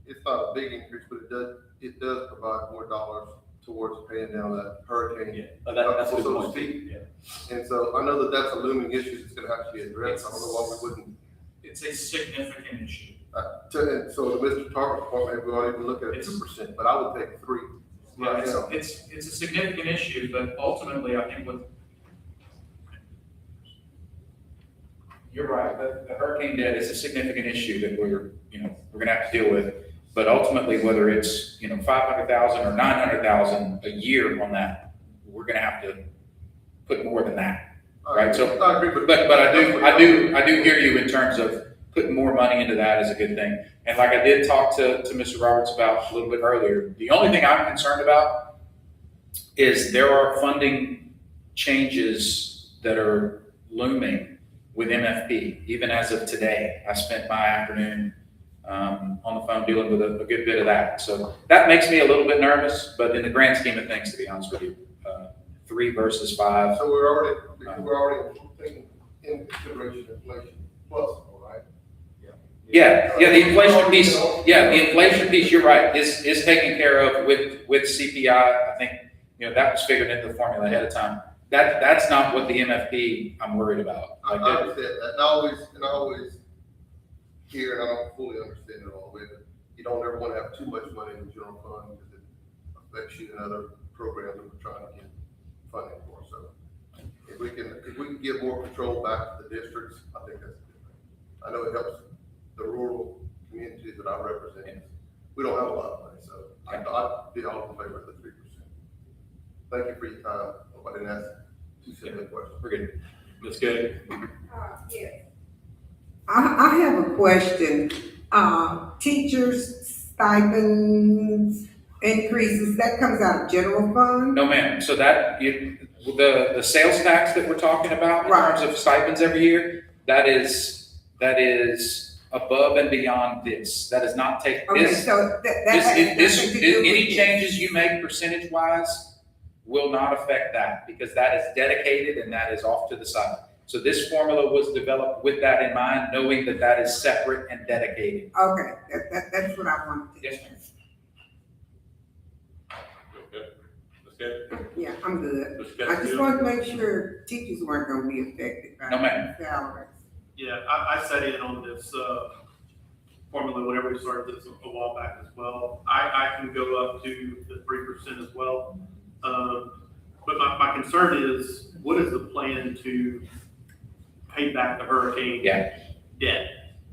it's not a big increase, but it does provide more dollars towards paying down that hurricane. Yeah, but that's a good So to point. speak. Yeah. And so I know that that's a looming issue that's gonna have to be addressed. I don't know why we wouldn't. It's a significant issue. So the Mr. Target's point, maybe we ought to even look at 2%, but I would take 3. Yeah, Right now. it's a significant issue, but ultimately, I think what. You're right, the hurricane debt is a significant issue that we're gonna have to deal with. But ultimately, whether it's, 500,000 or 900,000 a year on that, we're gonna have to put more than that. Right, so- I agree, But I do hear you in terms of putting more money into that is a good thing. And like I did talk to Mr. Roberts about a little bit earlier, the only thing I'm concerned about is there are funding changes that are looming with MFP, even as of today. I spent my afternoon on the phone dealing with a good bit of that. So that makes me a little bit nervous, but in the grand scheme of things, to be honest with you, 3 versus 5. So we're already taking into consideration inflation plus, all right? Yeah, the inflation piece, you're right, is taken care of with CPI. I think, that was figured into the formula ahead of time. That's not what the MFP I'm worried about. I understand that, and I always hear, and I don't fully understand it all the way, but you don't ever want to have too much money in the general fund because it affects you in other programs that we're trying to get funding for. So if we can give more control back to the districts, I think that's a good thing. I know it helps the rural communities that I represent. We don't have a lot of money, so I'd be all in favor of the 3%. Thank you for your time. Hope I didn't ask too simple a question. We're good. Ms. Gay? Yes. I have a question. Teachers stipends increases, that comes out of general fund? No, ma'am. So the sales tax that we're talking about in Right. terms of stipends every year, that is above and beyond this. That is not take Okay, this. so that has nothing to do with Any this. changes you make percentage wise will not affect that because that is dedicated and that is off to the side. So this formula was developed with that in mind, knowing that that is separate and dedicated. Okay, that's what I wanted to. Yes, ma'am. Okay. Ms. Gay? Yeah, I'm good. Ms. I just Castillo? wanted to make sure teachers weren't gonna be affected by No, ma'am. salaries. Yeah, I sat in on this, formula whenever we started this a while back as well. I can go up to the 3% as well. But my concern is, what is the plan to pay back the hurricane Yeah. debt?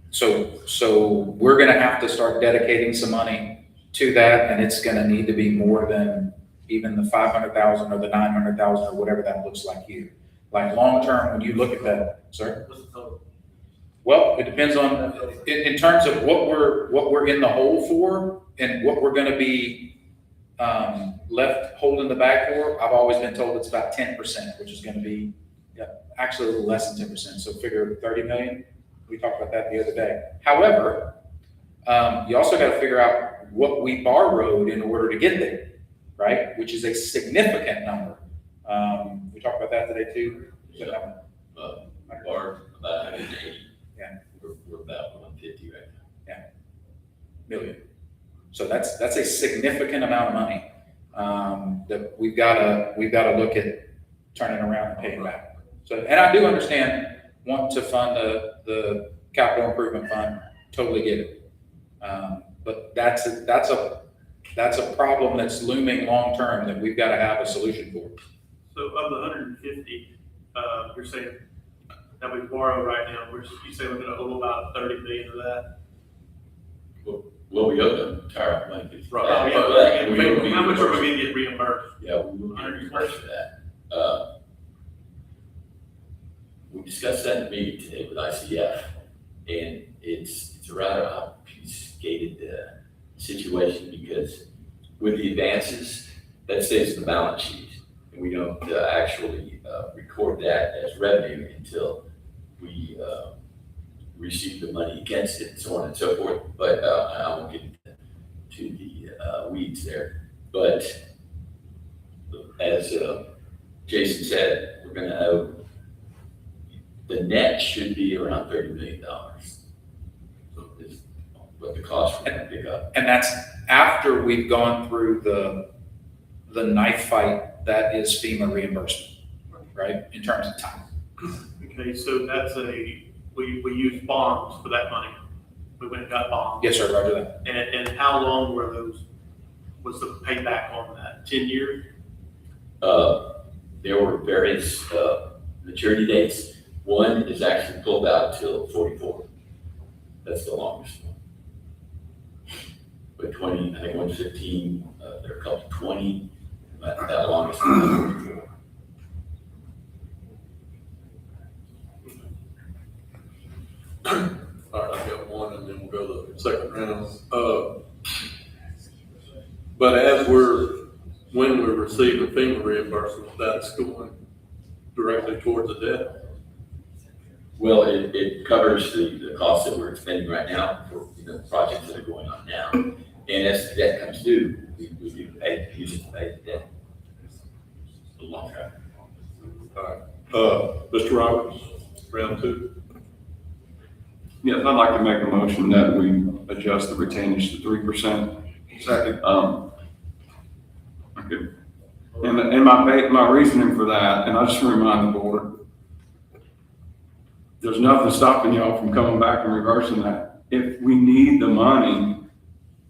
So we're gonna have to start dedicating some money to that, and it's gonna need to be more than even the 500,000 or the 900,000 or whatever that looks like here. Like long-term, when you look at that, sir? What's the total? Well, it depends on, in terms of what we're in the hole for and what we're gonna be, left holding the bag for. I've always been told it's about 10%, which is gonna be, actually a little less than 10%. So figure 30 million. We talked about that the other day. However, you also got to figure out what we borrowed in order to get there, right? Which is a significant number. We talked about that today too. Yeah. Or about 180. Yeah. We're about 150 right now. Million. So that's a significant amount of money that we've got to look at turning around and paying back. So, and I do understand want to fund the capital improvement fund. Totally get it. But that's a problem that's looming long term that we've got to have a solution for. So of the 150, you're saying that we borrow right now, you say we're gonna owe about 30 million of that? Well, we owe them entire money. Oh, Yeah, we will be How much are we reimbursed. gonna get reimbursed? Yeah, we will be reimbursed for that. We discussed that in the meeting today with ICF, and it's a rather obfuscated situation because with the advances, that stays in the balance sheet, and we don't actually record that as revenue until we receive the money against it, and so on and so forth. But I won't get into the weeds there. But as Jason said, we're going to owe. The net should be around $30 million. So is what the cost we're going to pick up. And that's after we've gone through the the knife fight that is FEMA reimbursement, right, in terms of time. Okay, so that's we use bonds for that money. We went and got bonds. Yes, sir, roger that. And how long were was the payback on that? 10 years? There were various, maturity dates. One is actually pulled out till 44. That's the longest one. But 20, I think one's 15, there are a couple 20, but that longest one is 44. All right, I've got one and then we'll go to the second round. But when we're receiving FEMA reimbursement, that's going directly towards the debt. Well, it covers the costs that we're expending right now for, the projects that are going on now. And as the debt comes due, we do pay, use it to pay the debt. A long time. All right, Mr. Roberts, round two. Yes, I'd like to make a motion that we adjust the retainage to 3%. Second. Okay. And my reasoning for that, and I just remind the board, there's nothing stopping y'all from coming back and reversing that. If we need the money,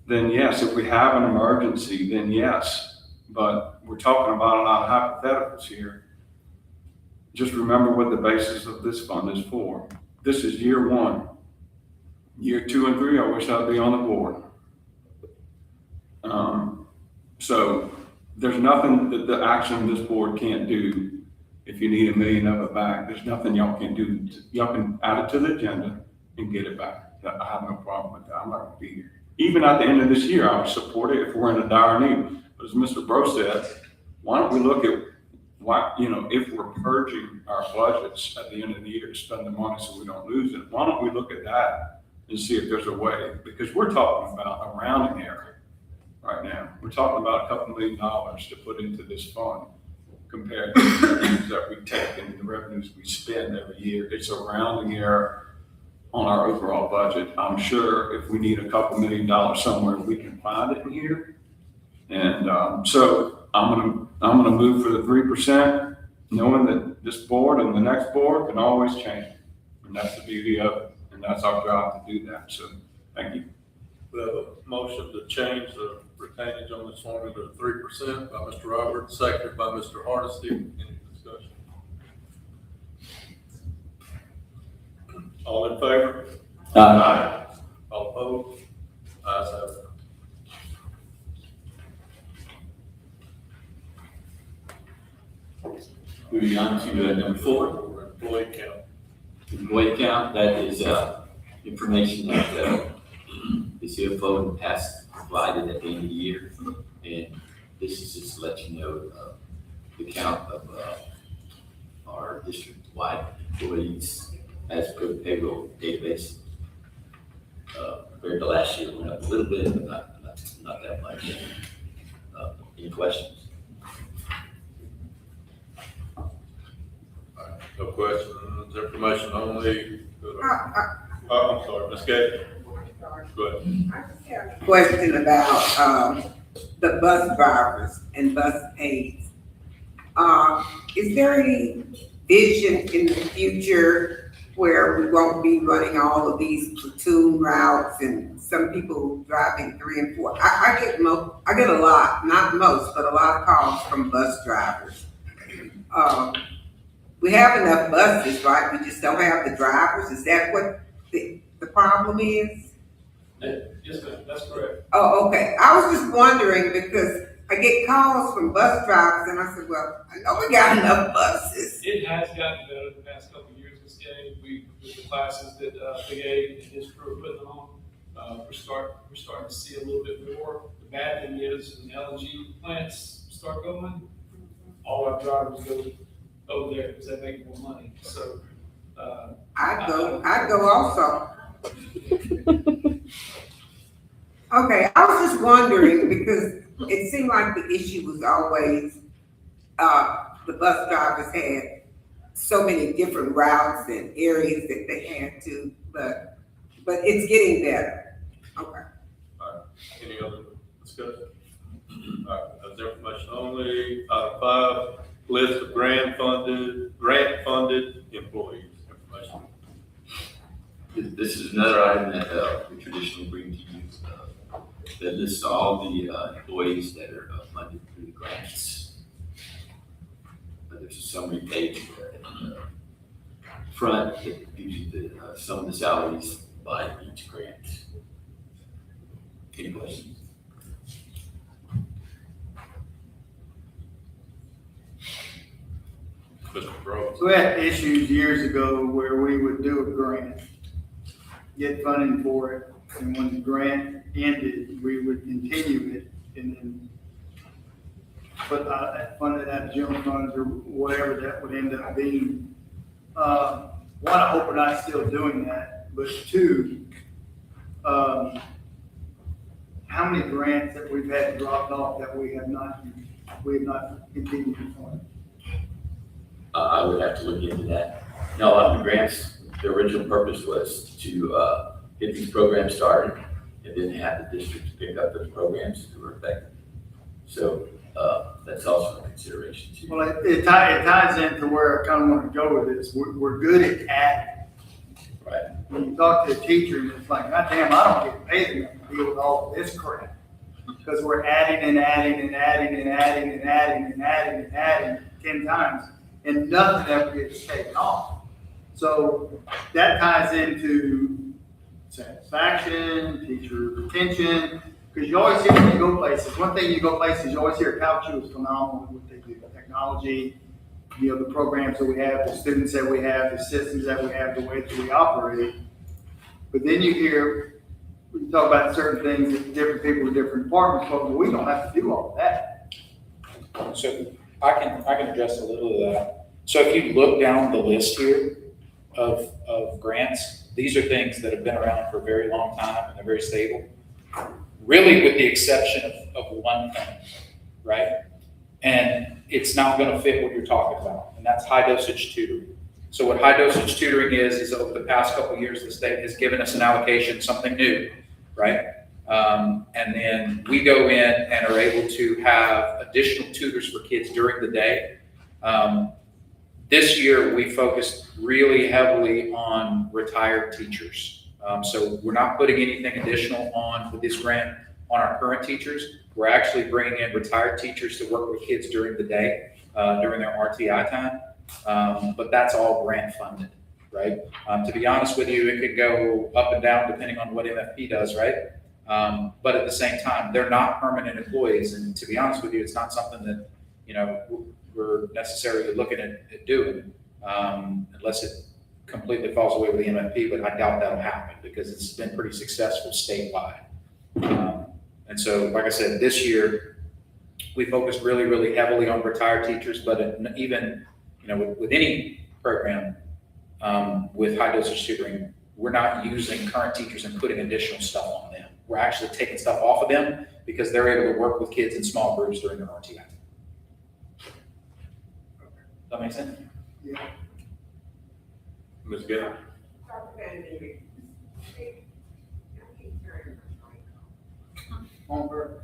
then yes. If we have an emergency, then yes. But we're talking about a lot of hypotheticals here. Just remember what the basis of this fund is for. This is year one. Year 2 and 3, I wish I'd be on the board. So there's nothing that the action this board can't do. If you need $1 million of it back, there's nothing y'all can do. Y'all can add it to the agenda and get it back. I have no problem with that. I'm not gonna be here. Even at the end of this year, I would support it if we're in a dire need. But as Mr. Bro said, why don't we look at if we're purging our budgets at the end of the year to spend the money so we don't lose it, why don't we look at that and see if there's a way? Because we're talking about a rounding error right now. We're talking about a couple $1 million to put into this fund compared to the revenues that we take and the revenues we spend every year. It's a rounding error on our overall budget. I'm sure if we need a couple $1 million somewhere, we can find it in here. And so I'm gonna move for the 3%, knowing that this board and the next board can always change it. And that's the beauty of it. And that's our job to do that. So thank you. We have a motion to change the retainage on this formula to 3% by Mr. Roberts, seconded by Mr. Hardesty. Any discussion? All in favor? Aye. All opposed? Ayes have it. Moving on to number 4, Employee count. employee count. That is information that the CFO in the past provided at the end of the year. And this is just to let you know the count of our district-wide employees as per the payroll database. Compared to last year, it went up a little bit, but not that much. Any questions? No questions, information only. I'm sorry, Ms. Gay. Go ahead. I just have a question about, the bus drivers and bus aides. Is there any vision in the future where we won't be running all of these platoon routes and some people driving 3 and 4? I get a lot, not most, but a lot of calls from bus drivers. We have enough buses, right? We just don't have the drivers. Is that what the problem is? Yes, ma'am, that's correct. Oh, okay. I was just wondering because I get calls from bus drivers and I said, well, I know we got enough buses. It has gotten better the past couple of years, Ms. Gay. With the classes that Big A and his crew are putting on, we're starting to see a little bit more. The bad thing is when LNG plants start going, all our drivers go over there because they make more money. So I'd go also. Okay, I was just wondering because it seemed like the issue was always, the bus drivers had so many different routes and areas that they had to, but it's getting better. Okay. Any other discussion? All right, that's information only. Item 5, list of grant-funded employees, information. This is another item that we traditionally bring to you, that lists all the employees that are funded through the grants. There's a summary page in the front that gives you some of the salaries by each grant. Any questions? Mr. Rhodes. So we had issues years ago where we would do a grant, get funding for it, and when the grant ended, we would continue it and then put that funded out of general funds or whatever that would end up being. One, I hope we're not still doing that, but two, how many grants that we've had dropped off that we have not continued to fund? I would have to look into that. Now, a lot of the grants, the original purpose was to get these programs started and then have the districts pick up those programs that were effective. So that's also a consideration too. Well, it ties into where I kind of want to go with this. We're good at adding. Right. When you talk to a teacher and it's like, God damn, I don't get paid enough to deal with all of this crap. Because we're adding and adding and adding and adding and adding and adding and adding 10 times and nothing ever gets taken off. So that ties into satisfaction, teacher retention, because you always hear when you go places, one thing you go places, you always hear Calcu is phenomenal with what they do, the technology, the programs that we have, the students that we have, the systems that we have, the way that we operate. But then you hear, we talk about certain things that different people in different departments, but we don't have to do all of that. So I can address a little of that. So if you look down the list here of grants, these are things that have been around for a very long time and they're very stable. Really with the exception of one thing, right? And it's not gonna fit what you're talking about, and that's high dosage tutoring. So what high dosage tutoring is over the past couple of years, the state has given us an allocation, something new, right? And then we go in and are able to have additional tutors for kids during the day. This year, we focused really heavily on retired teachers. So we're not putting anything additional on with this grant on our current teachers. We're actually bringing in retired teachers to work with kids during the day, during their RTI time. But that's all grant funded, right? To be honest with you, it could go up and down depending on what MFP does, right? But at the same time, they're not permanent employees. And to be honest with you, it's not something that, we're necessarily looking at doing, unless it completely falls away with the MFP, but I doubt that'll happen because it's been pretty successful statewide. And so, like I said, this year, we focused really, really heavily on retired teachers, but even, with any program, with high dosage tutoring, we're not using current teachers and putting additional stuff on them. We're actually taking stuff off of them because they're able to work with kids in small groups during their RTI. Does that make sense? Yeah. Ms. Gay? On purpose.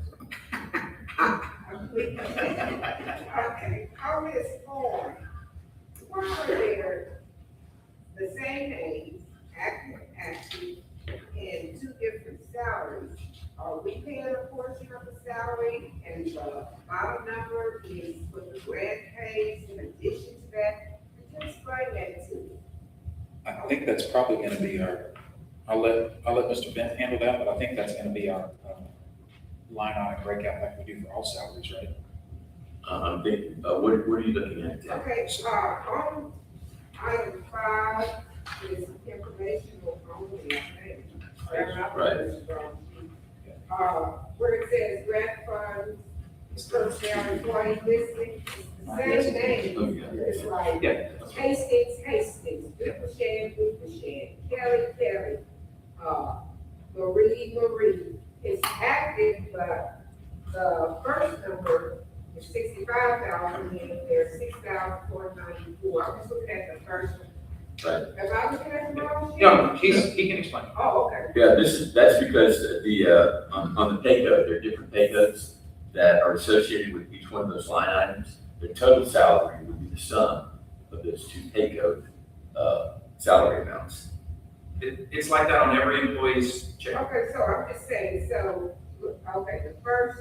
Okay, on this form, why are there the same names, active, and two different salaries? Are we paying a portion of the salary and the bottom number is what the grant pays in addition to that? Just explain that to me. I think that's probably gonna be I'll let Mr. Bent handle that, but I think that's gonna be our line item breakout like we do for all salaries, right? I'm thinking, what are you looking at? Okay, on item 5 is informational only, I think. Where it says grant funds, personnel employee listing, it's the same name. It's like Hastings, Dupersham, Kelly, Marie. It's active, but the first number is 65,000, and there's 6,494. I'm just looking at the first one. Right. Am I looking at the wrong sheet? No, he can explain. Oh, okay. Yeah, that's because on the pay code, there are different pay codes. that are associated with each one of those line items. The total salary would be the sum of those two pay code, salary amounts. It's like that on every employee's check. Okay, so I'm just saying, so, okay, the first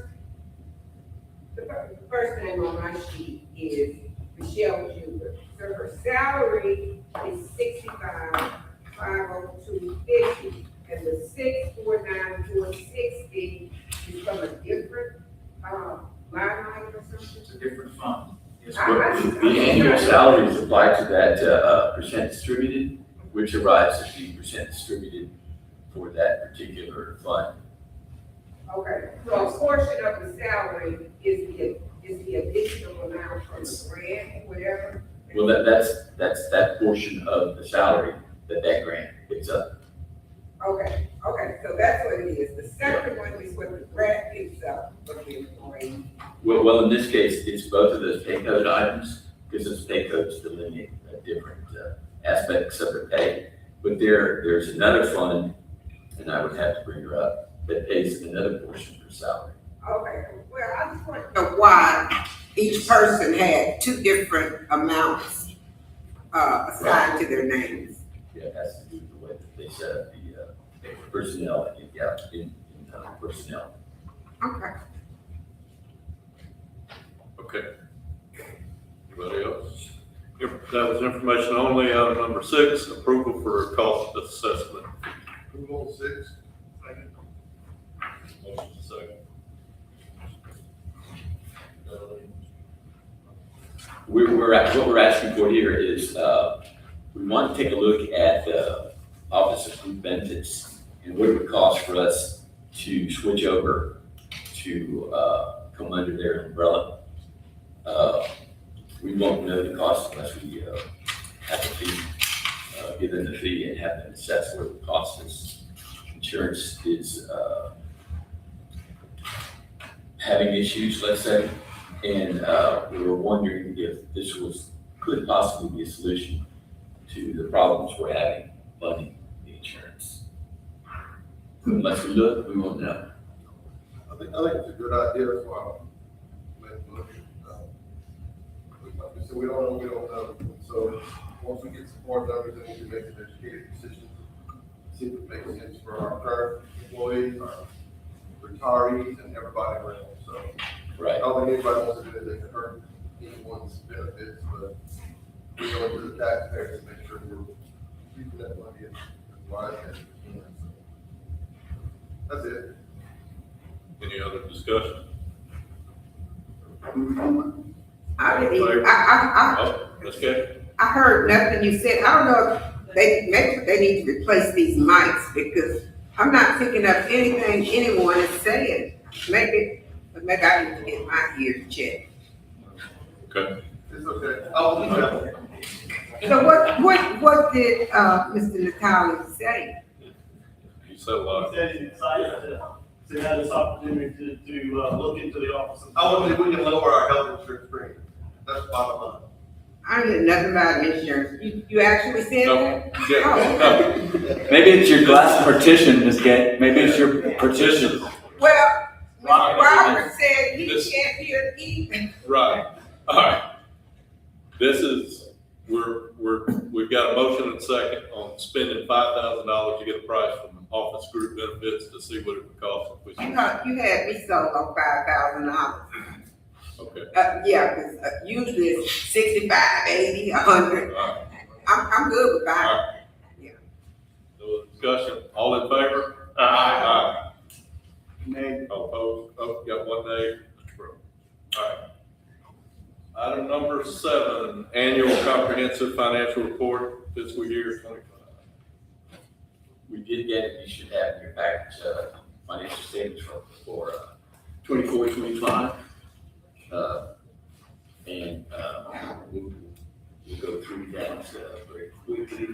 name on my sheet is Michelle Jewett. So her salary is 65,502.50, and the 649,460 is from a different, line item or something? It's a different fund. Yes, The annual salary is applied to that, percent distributed, which arrives at the percent distributed for that particular fund. Okay, so a portion of the salary is the additional amount from the grant, whatever? Well, that's that portion of the salary that grant picks up. Okay, so that's what it is. The second one is what the grant picks up for the employee. Well, in this case, it's both of those pay code items, because those pay codes delineate different aspects of the pay. But there's another fund, and I would have to bring her up, that pays another portion for salary. Okay, well, I just want to know why each person had two different amounts, assigned to their names. Yeah, it has to do with the way that they set up the personnel, in personnel. Okay. Okay. Anybody else? Yep, that was information only. Item number 6, approval for cost assessment. Approval on 6. Motion second. What we're asking for here is, we want to take a look at the Office of Group Benefits and what it would cost for us to switch over to, come under their umbrella. We won't know the cost unless we, have the fee, give them the fee and have them assess what it costs us. Insurance is, having issues, let's say, and we were wondering if this could possibly be a solution to the problems we're having funding the insurance. Unless we look, we won't know. I think it's a good idea, that's why I'm making a motion. Like we said, we don't know. So once we get some more numbers, then we can make an educated decision. See if it makes sense for our current employees, our retirees, and everybody around. So Right. I don't think anybody wants to do anything to hurt anyone's benefits, but we go into the taxpayers to make sure we're keeping that money as wide as we can. So that's it. Any other discussion? I didn't even, I Oh, Ms. Kathy? heard nothing you said. I don't know if maybe they need to replace these mics because I'm not picking up anything anyone is saying. Maybe I need to get my ears checked. Okay. It's okay. I'll leave that. So what did, Mr. Natali say? You said a lot. Said he's excited to have this opportunity to look into the office. I want to see if we can lower our health insurance premium. That's bottom line. I don't know nothing about insurance. You actually said No, that? yeah, no. Maybe it's your glass partition, Ms. Gay. Maybe it's your partition. Well, Mr. Robert said he This- can't hear either. Right, all right. This is, we've got a motion and second on spending $5,000 to get a price from Office Group Benefits to see what it would cost if we. You had me sold on $5,000. Okay. Yeah, because usually it's 65, 80, 100. All right. I'm good with All that. right. Yeah. No discussion, all in favor? Aye. Nay. All opposed? Oh, got one nay, Mr. Brown. All right. Item number 7, annual comprehensive financial report, fiscal year 25. We did get it, you should have in your package, financial statements for 24, 25. And we'll go through that very quickly.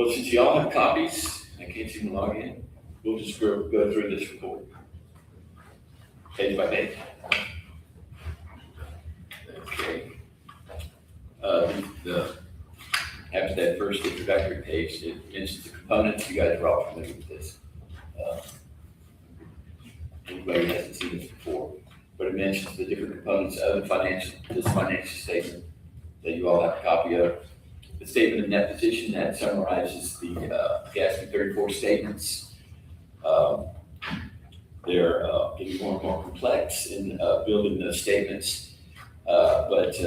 Well, since you all have copies, I can't seem to log in, we'll just go through this report. Page by page. Okay. After that first introductory page, it mentions the components. You guys are all familiar with this. Anybody who hasn't seen this before, but it mentions the different components of this financial statement that you all have a copy of. The statement of net position that summarizes the GASB 34 statements. They're getting more and more complex in building those statements, but if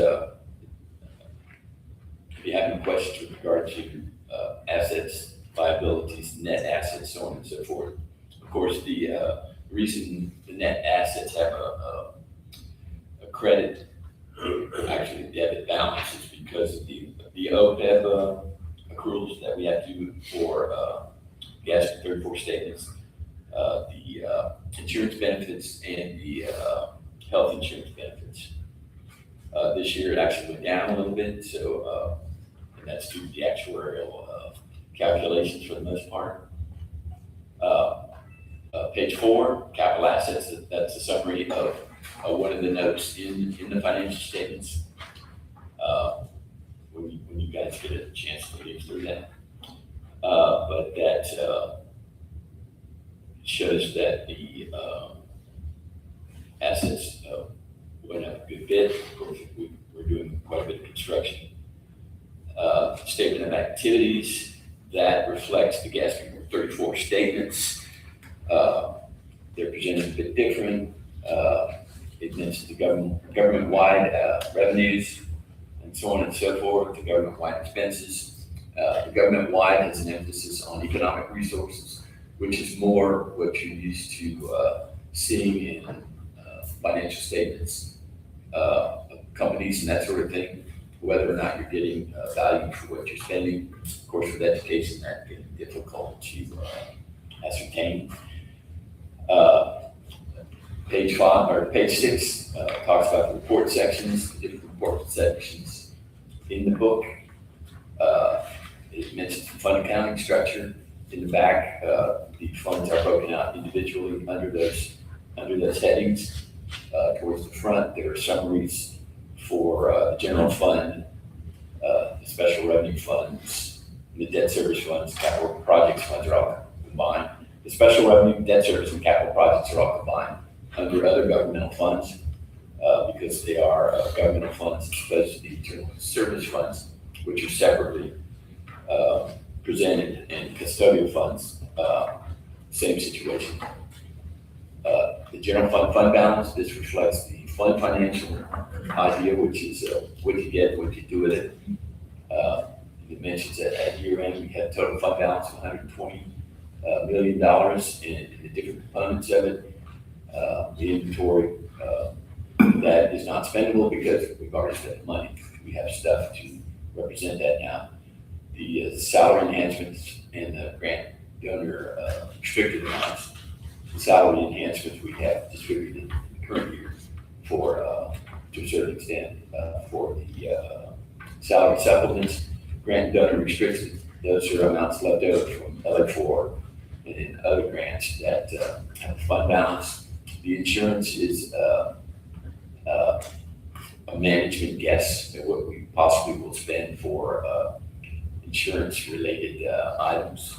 you have any questions with regard to assets, liabilities, net assets, so on and so forth. Of course, the reason the net assets have a credit, actually debit balance, is because of the OPEB accruals that we have to do for GASB 34 statements, the insurance benefits and the health insurance benefits. This year it actually went down a little bit, so and that's due to the actuarial calculations for the most part. Page 4, capital assets, that's a summary of one of the notes in the financial statements. When you guys get a chance to read through that. But that shows that the assets went up a good bit. Of course, we're doing quite a bit of construction. Statement of activities, that reflects the GASB 34 statements. They're presented a bit different. It mentions the government-wide revenues and so on and so forth, the government-wide expenses. The government-wide has an emphasis on economic resources, which is more what you're used to seeing in financial statements, companies and that sort of thing, whether or not you're getting value for what you're spending. Of course, with education, that can be difficult to ascertain. Page 6 talks about the report sections, the different report sections in the book. It mentions the fund accounting structure. In the back, the funds are broken out individually under those headings. Towards the front, there are summaries for the general fund, the special revenue funds, the debt service funds, capital projects funds are all combined. The special revenue, debt service, and capital projects are all combined under other governmental funds because they are governmental funds as opposed to the internal service funds, which are separately presented, and custodial funds, same situation. The general fund balance, this reflects the fund financial idea, which is what you get, what you do with it. It mentions that at year end, we had total fund balance of $120 million in the different components of it. The inventory that is not spendable because we've already spent the money. We have stuff to represent that now. The salary enhancements and the grant donor restricted amounts. The salary enhancements we have distributed in the current year for, to a certain extent, for the salary supplements. Grant donor restricted, those are amounts left over from other four and in other grants that have a fund balance. The insurance is a management guess at what we possibly will spend for insurance-related items.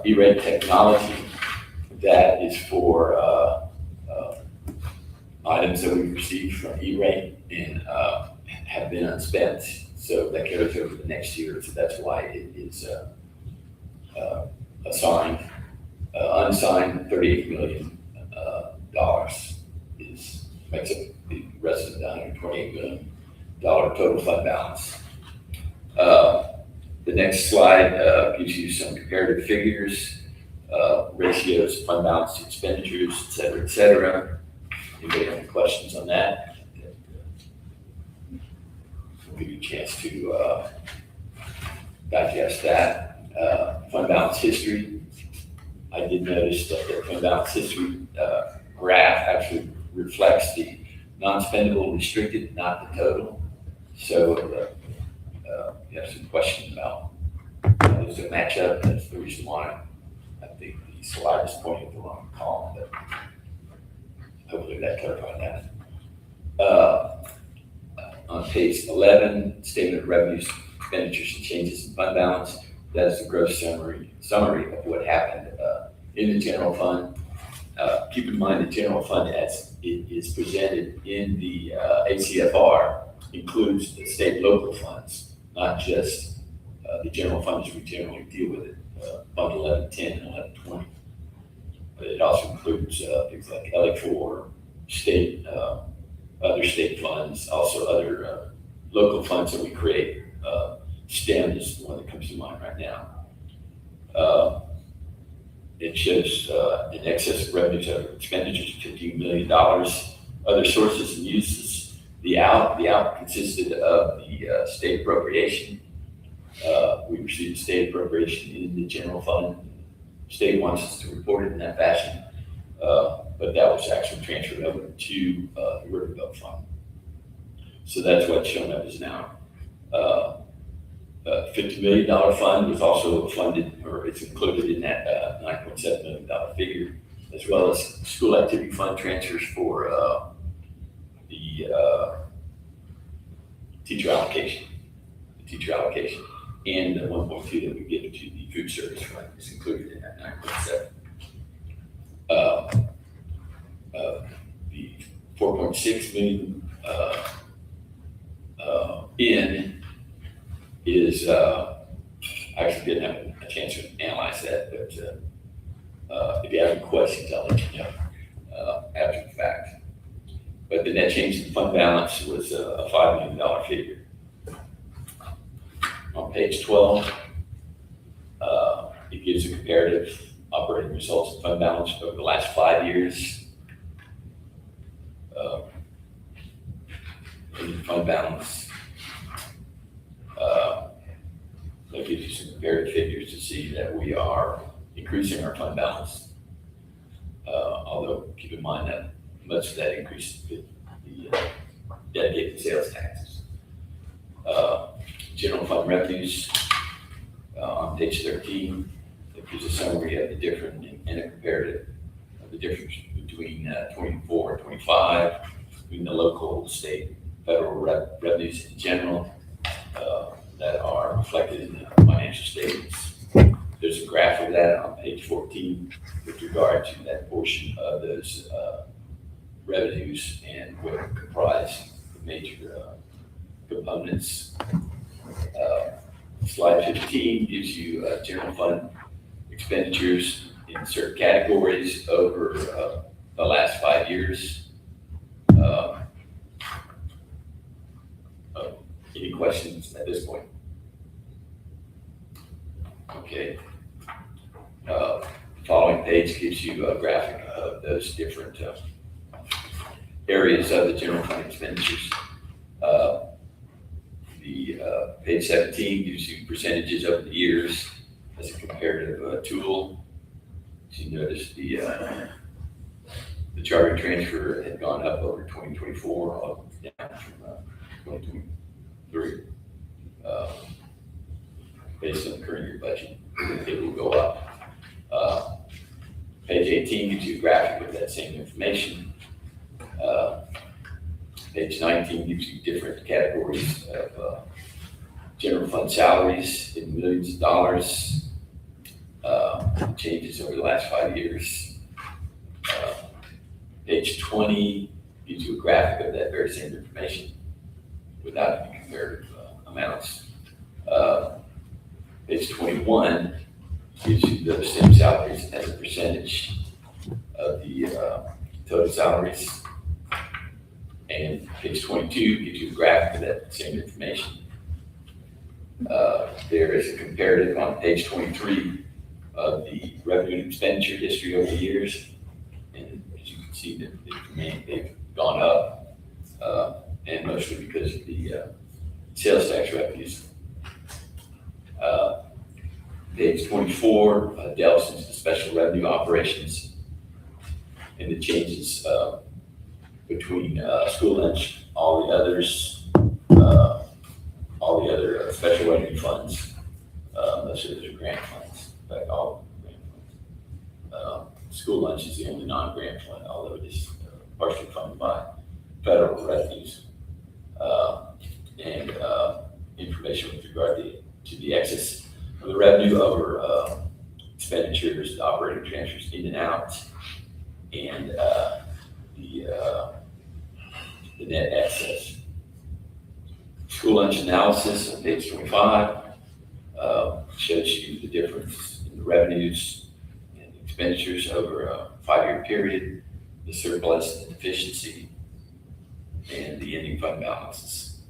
E-rate technology, that is for items that we've received from E-rate and have been unspent. So that carries over the next year. So that's why it is assigned. Unsigned $38 million makes up the rest of the $128 million total fund balance. The next slide gives you some comparative figures, ratios, fund balance to expenditures, et cetera, et cetera. Anybody have any questions on that? We'll give you a chance to digest that. Fund balance history. I did notice that the fund balance history graph actually reflects the non-spendable restricted, not the total. So you have some questions about, does it match up? That's the reason why I think the slide is pointing at the wrong column, but hopefully that clarified that. On page 11, statement of revenues, expenditures, and changes in fund balance. That is the gross summary of what happened in the general fund. Keep in mind the general fund as it is presented in the ACFR includes the state and local funds, not just the general funds we generally deal with it, Fund 1110 and 1120. But it also includes things like LA4, state, other state funds, also other local funds that we create. STEM is the one that comes to mind right now. It shows in excess of revenues over expenditures of $15 million. Other sources and uses, the out consisted of the state appropriation. We received state appropriation in the general fund. State wants us to report it in that fashion, but that was actually transferred over to the Riverboat Fund. So that's what's shown up as now. $50 million fund was also funded, or it's included in that $9.7 million figure, as well as school activity fund transfers for the teacher allocation, and the 1.2 that we give to the food service fund is included in that 9.7. The 4.6 million in is, I actually didn't have a chance to analyze that, but if you have any questions, I'll let you know after the fact. But the net change in fund balance was a $5 million figure. On page 12, it gives a comparative operating results and fund balance over the last 5 years. Fund balance. That gives you some comparative figures to see that we are increasing our fund balance. Although keep in mind that much of that increase is the dedicated sales taxes. General fund revenues on page 13, it gives a summary of the different and a comparative of the difference between 24 and 25, between the local, state, federal revenues in general that are reflected in the financial statements. There's a graph of that on page 14 with regard to that portion of those revenues and what comprise the major components. Slide 15 gives you general fund expenditures in certain categories over the last 5 years. Any questions at this point? Okay. Following page gives you a graphic of those different areas of the general fund expenditures. Page 17 gives you percentages over the years as a comparative tool. As you notice, the charter transfer had gone up over 2024, down from 2023. Based on the current year budget, it will go up. Page 18 gives you a graphic with that same information. Page 19 gives you different categories of general fund salaries in millions of dollars, changes over the last 5 years. Page 20 gives you a graphic of that very same information without any comparative amounts. Page 21 gives you those same salaries as a percentage of the total salaries. And page 22 gives you a graphic of that same information. There is a comparative on page 23 of the revenue and expenditure history over the years. And as you can see, they've gone up, and mostly because of the sales tax revenues. Page 24 delves into the special revenue operations and the changes between school lunch, all the other special revenue funds. Most of those are grant funds, in fact, all grant funds. School lunch is the only non-grant fund, although it is partially funded by federal revenues. And information with regard to the excess of the revenue over expenditures, operating transfers in and out, and the net excess. School lunch analysis on page 25 shows you the difference in the revenues and expenditures over a 5-year period, the surplus and deficiency, and the ending fund balances.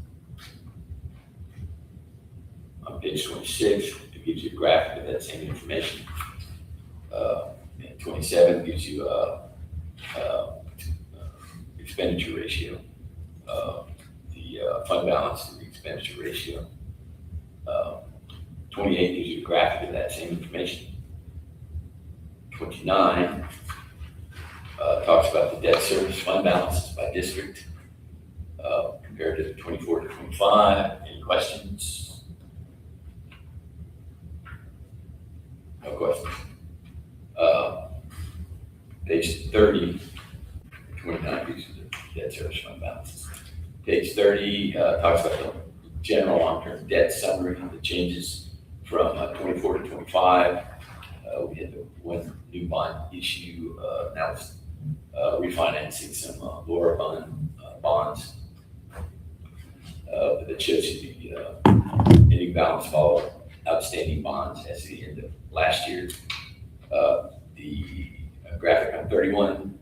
On page 26, it gives you a graphic of that same information. And 27 gives you expenditure ratio, the fund balance to the expenditure ratio. 28 gives you a graphic of that same information. 29 talks about the debt service fund balances by district compared to 24 to 25. Any questions? No questions. Page 30, 29 gives you the debt service fund balances. Page 30 talks about the general long-term debt summary, the changes from 24 to 25. We had the one new bond issue, now it's refinancing some lower bonds. That shows you the ending balance of all outstanding bonds as of the end of last year. The graphic on 31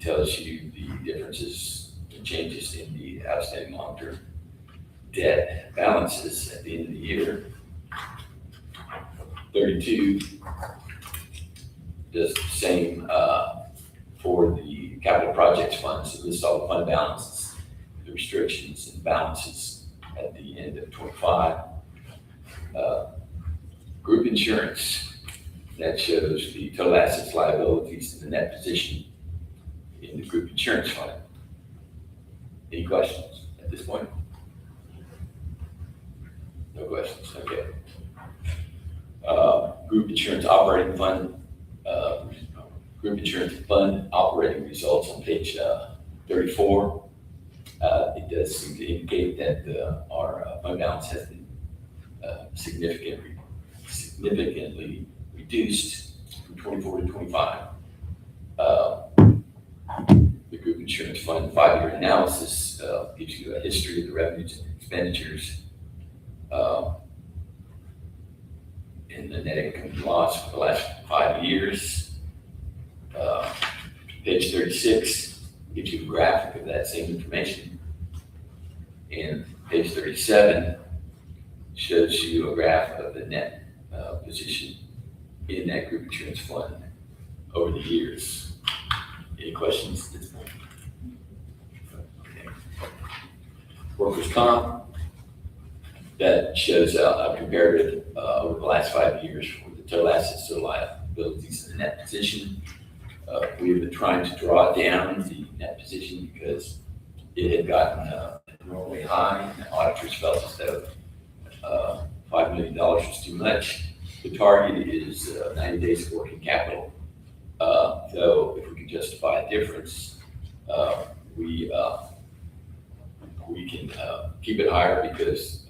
tells you the differences and changes in the outstanding long-term debt balances at the end of the year. 32 does the same for the capital projects funds. So this is all the fund balances, the restrictions and balances at the end of 25. Group insurance, that shows the total assets, liabilities, and the net position in the group insurance fund. Any questions at this point? No questions, okay. Group insurance operating fund, group insurance fund operating results on page 34. It does seem to indicate that our fund balance has been significantly reduced from 24 to 25. The group insurance fund 5-year analysis gives you a history of the revenues and expenditures and the net income and loss for the last 5 years. Page 36 gives you a graphic of that same information. And page 37 shows you a graph of the net position in that group insurance fund over the years. Any questions at this point? Okay. Workers' comp, that shows a comparative over the last 5 years for the total assets, total liabilities, and the net position. We've been trying to draw down the net position because it had gotten normally high, and the auditors felt as though $5 million was too much. The target is 90 days of working capital. Though if we can justify a difference, we can keep it higher because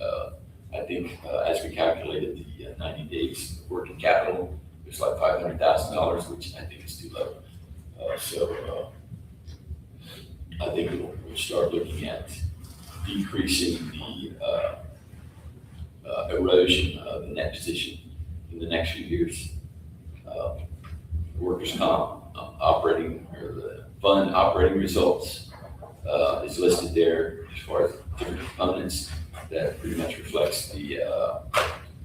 I think as we calculated the 90 days of working capital, it's like $500,000, which I think is too low. So I think we'll start looking at decreasing the erosion of the net position in the next few years. Workers' comp operating, or the fund operating results is listed there as far as different components that pretty much reflects the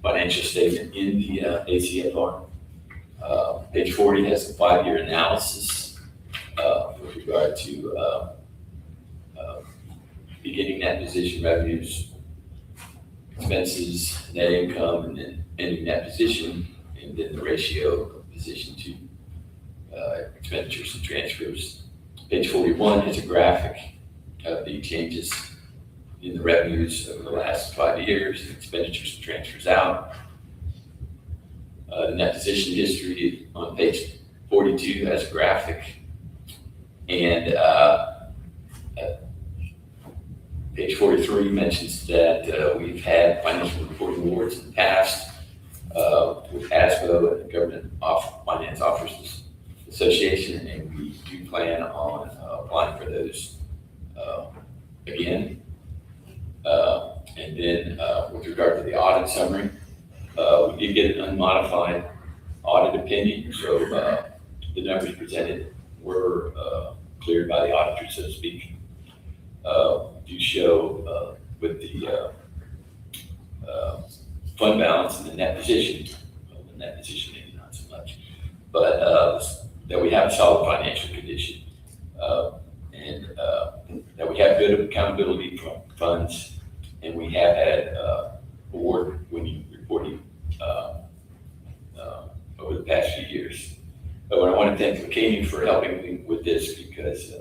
financial statement in the ACFR. Page 40 has a 5-year analysis with regard to beginning net position, revenues, expenses, net income, and then ending net position, and then the ratio of position to expenditures and transfers. Page 41 is a graphic of the changes in the revenues over the last 5 years, expenditures and transfers out. The net position history on page 42 has a graphic. And page 43 mentions that we've had financial reporting awards in the past with ASBO and the Government Finance Officers Association, and we do plan on applying for those again. And then with regard to the audit summary, we did get an unmodified audit opinion, so the numbers presented were cleared by the auditor, so to speak. Do show with the fund balance and the net position, well, the net position maybe not so much, but that we have a solid financial condition, and that we have good accountability from funds, and we have had award-winning reporting over the past few years. But I want to thank McCamey for helping me with this, because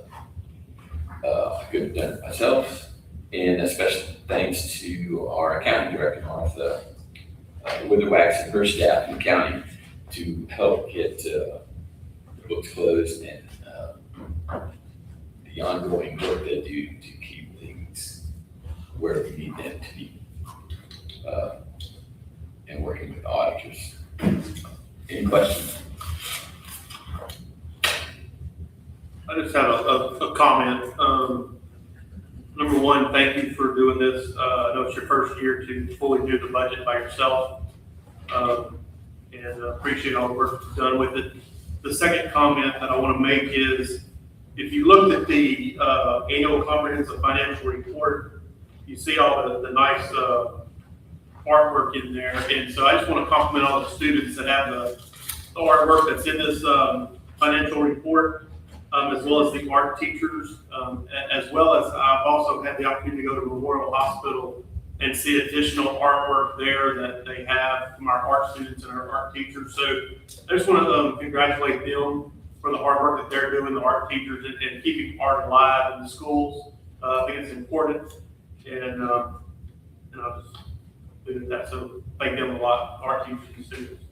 I couldn't have done it myself. And a special thanks to our accounting director, Martha Witherwax, and her staff in the county to help get the books closed and the ongoing work they do to keep things where we need them to be, and working with auditors. Any questions? I just have a comment. Number one, thank you for doing this. I know it's your first year to fully do the budget by yourself. And appreciate all the work you've done with it. The second comment that I want to make is, if you looked at the annual comprehensive financial report, you see all the nice artwork in there. And so I just want to compliment all the students that have the artwork that's in this financial report. As well as the art teachers, as well as I've also had the opportunity to go to Memorial Hospital and see additional artwork there that they have from our art students and our art teachers. So I just want to congratulate them for the hard work that they're doing, the art teachers, and keeping art alive in the schools. I think it's important, and I'll just leave it at that. So thank them a lot, art teachers and students.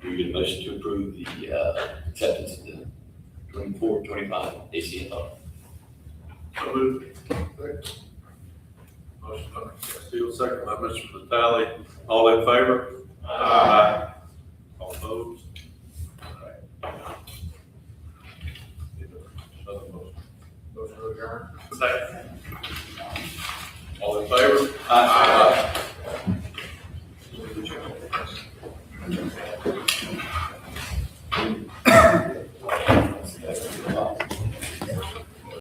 Do we get a motion to approve the acceptance of the 24-25 ACFO? So moved. Motion by Mr. Castillo, second by Mr. Vitale. All in favor? Aye. All opposed? Motion to adjourn. Second. All in favor? Aye.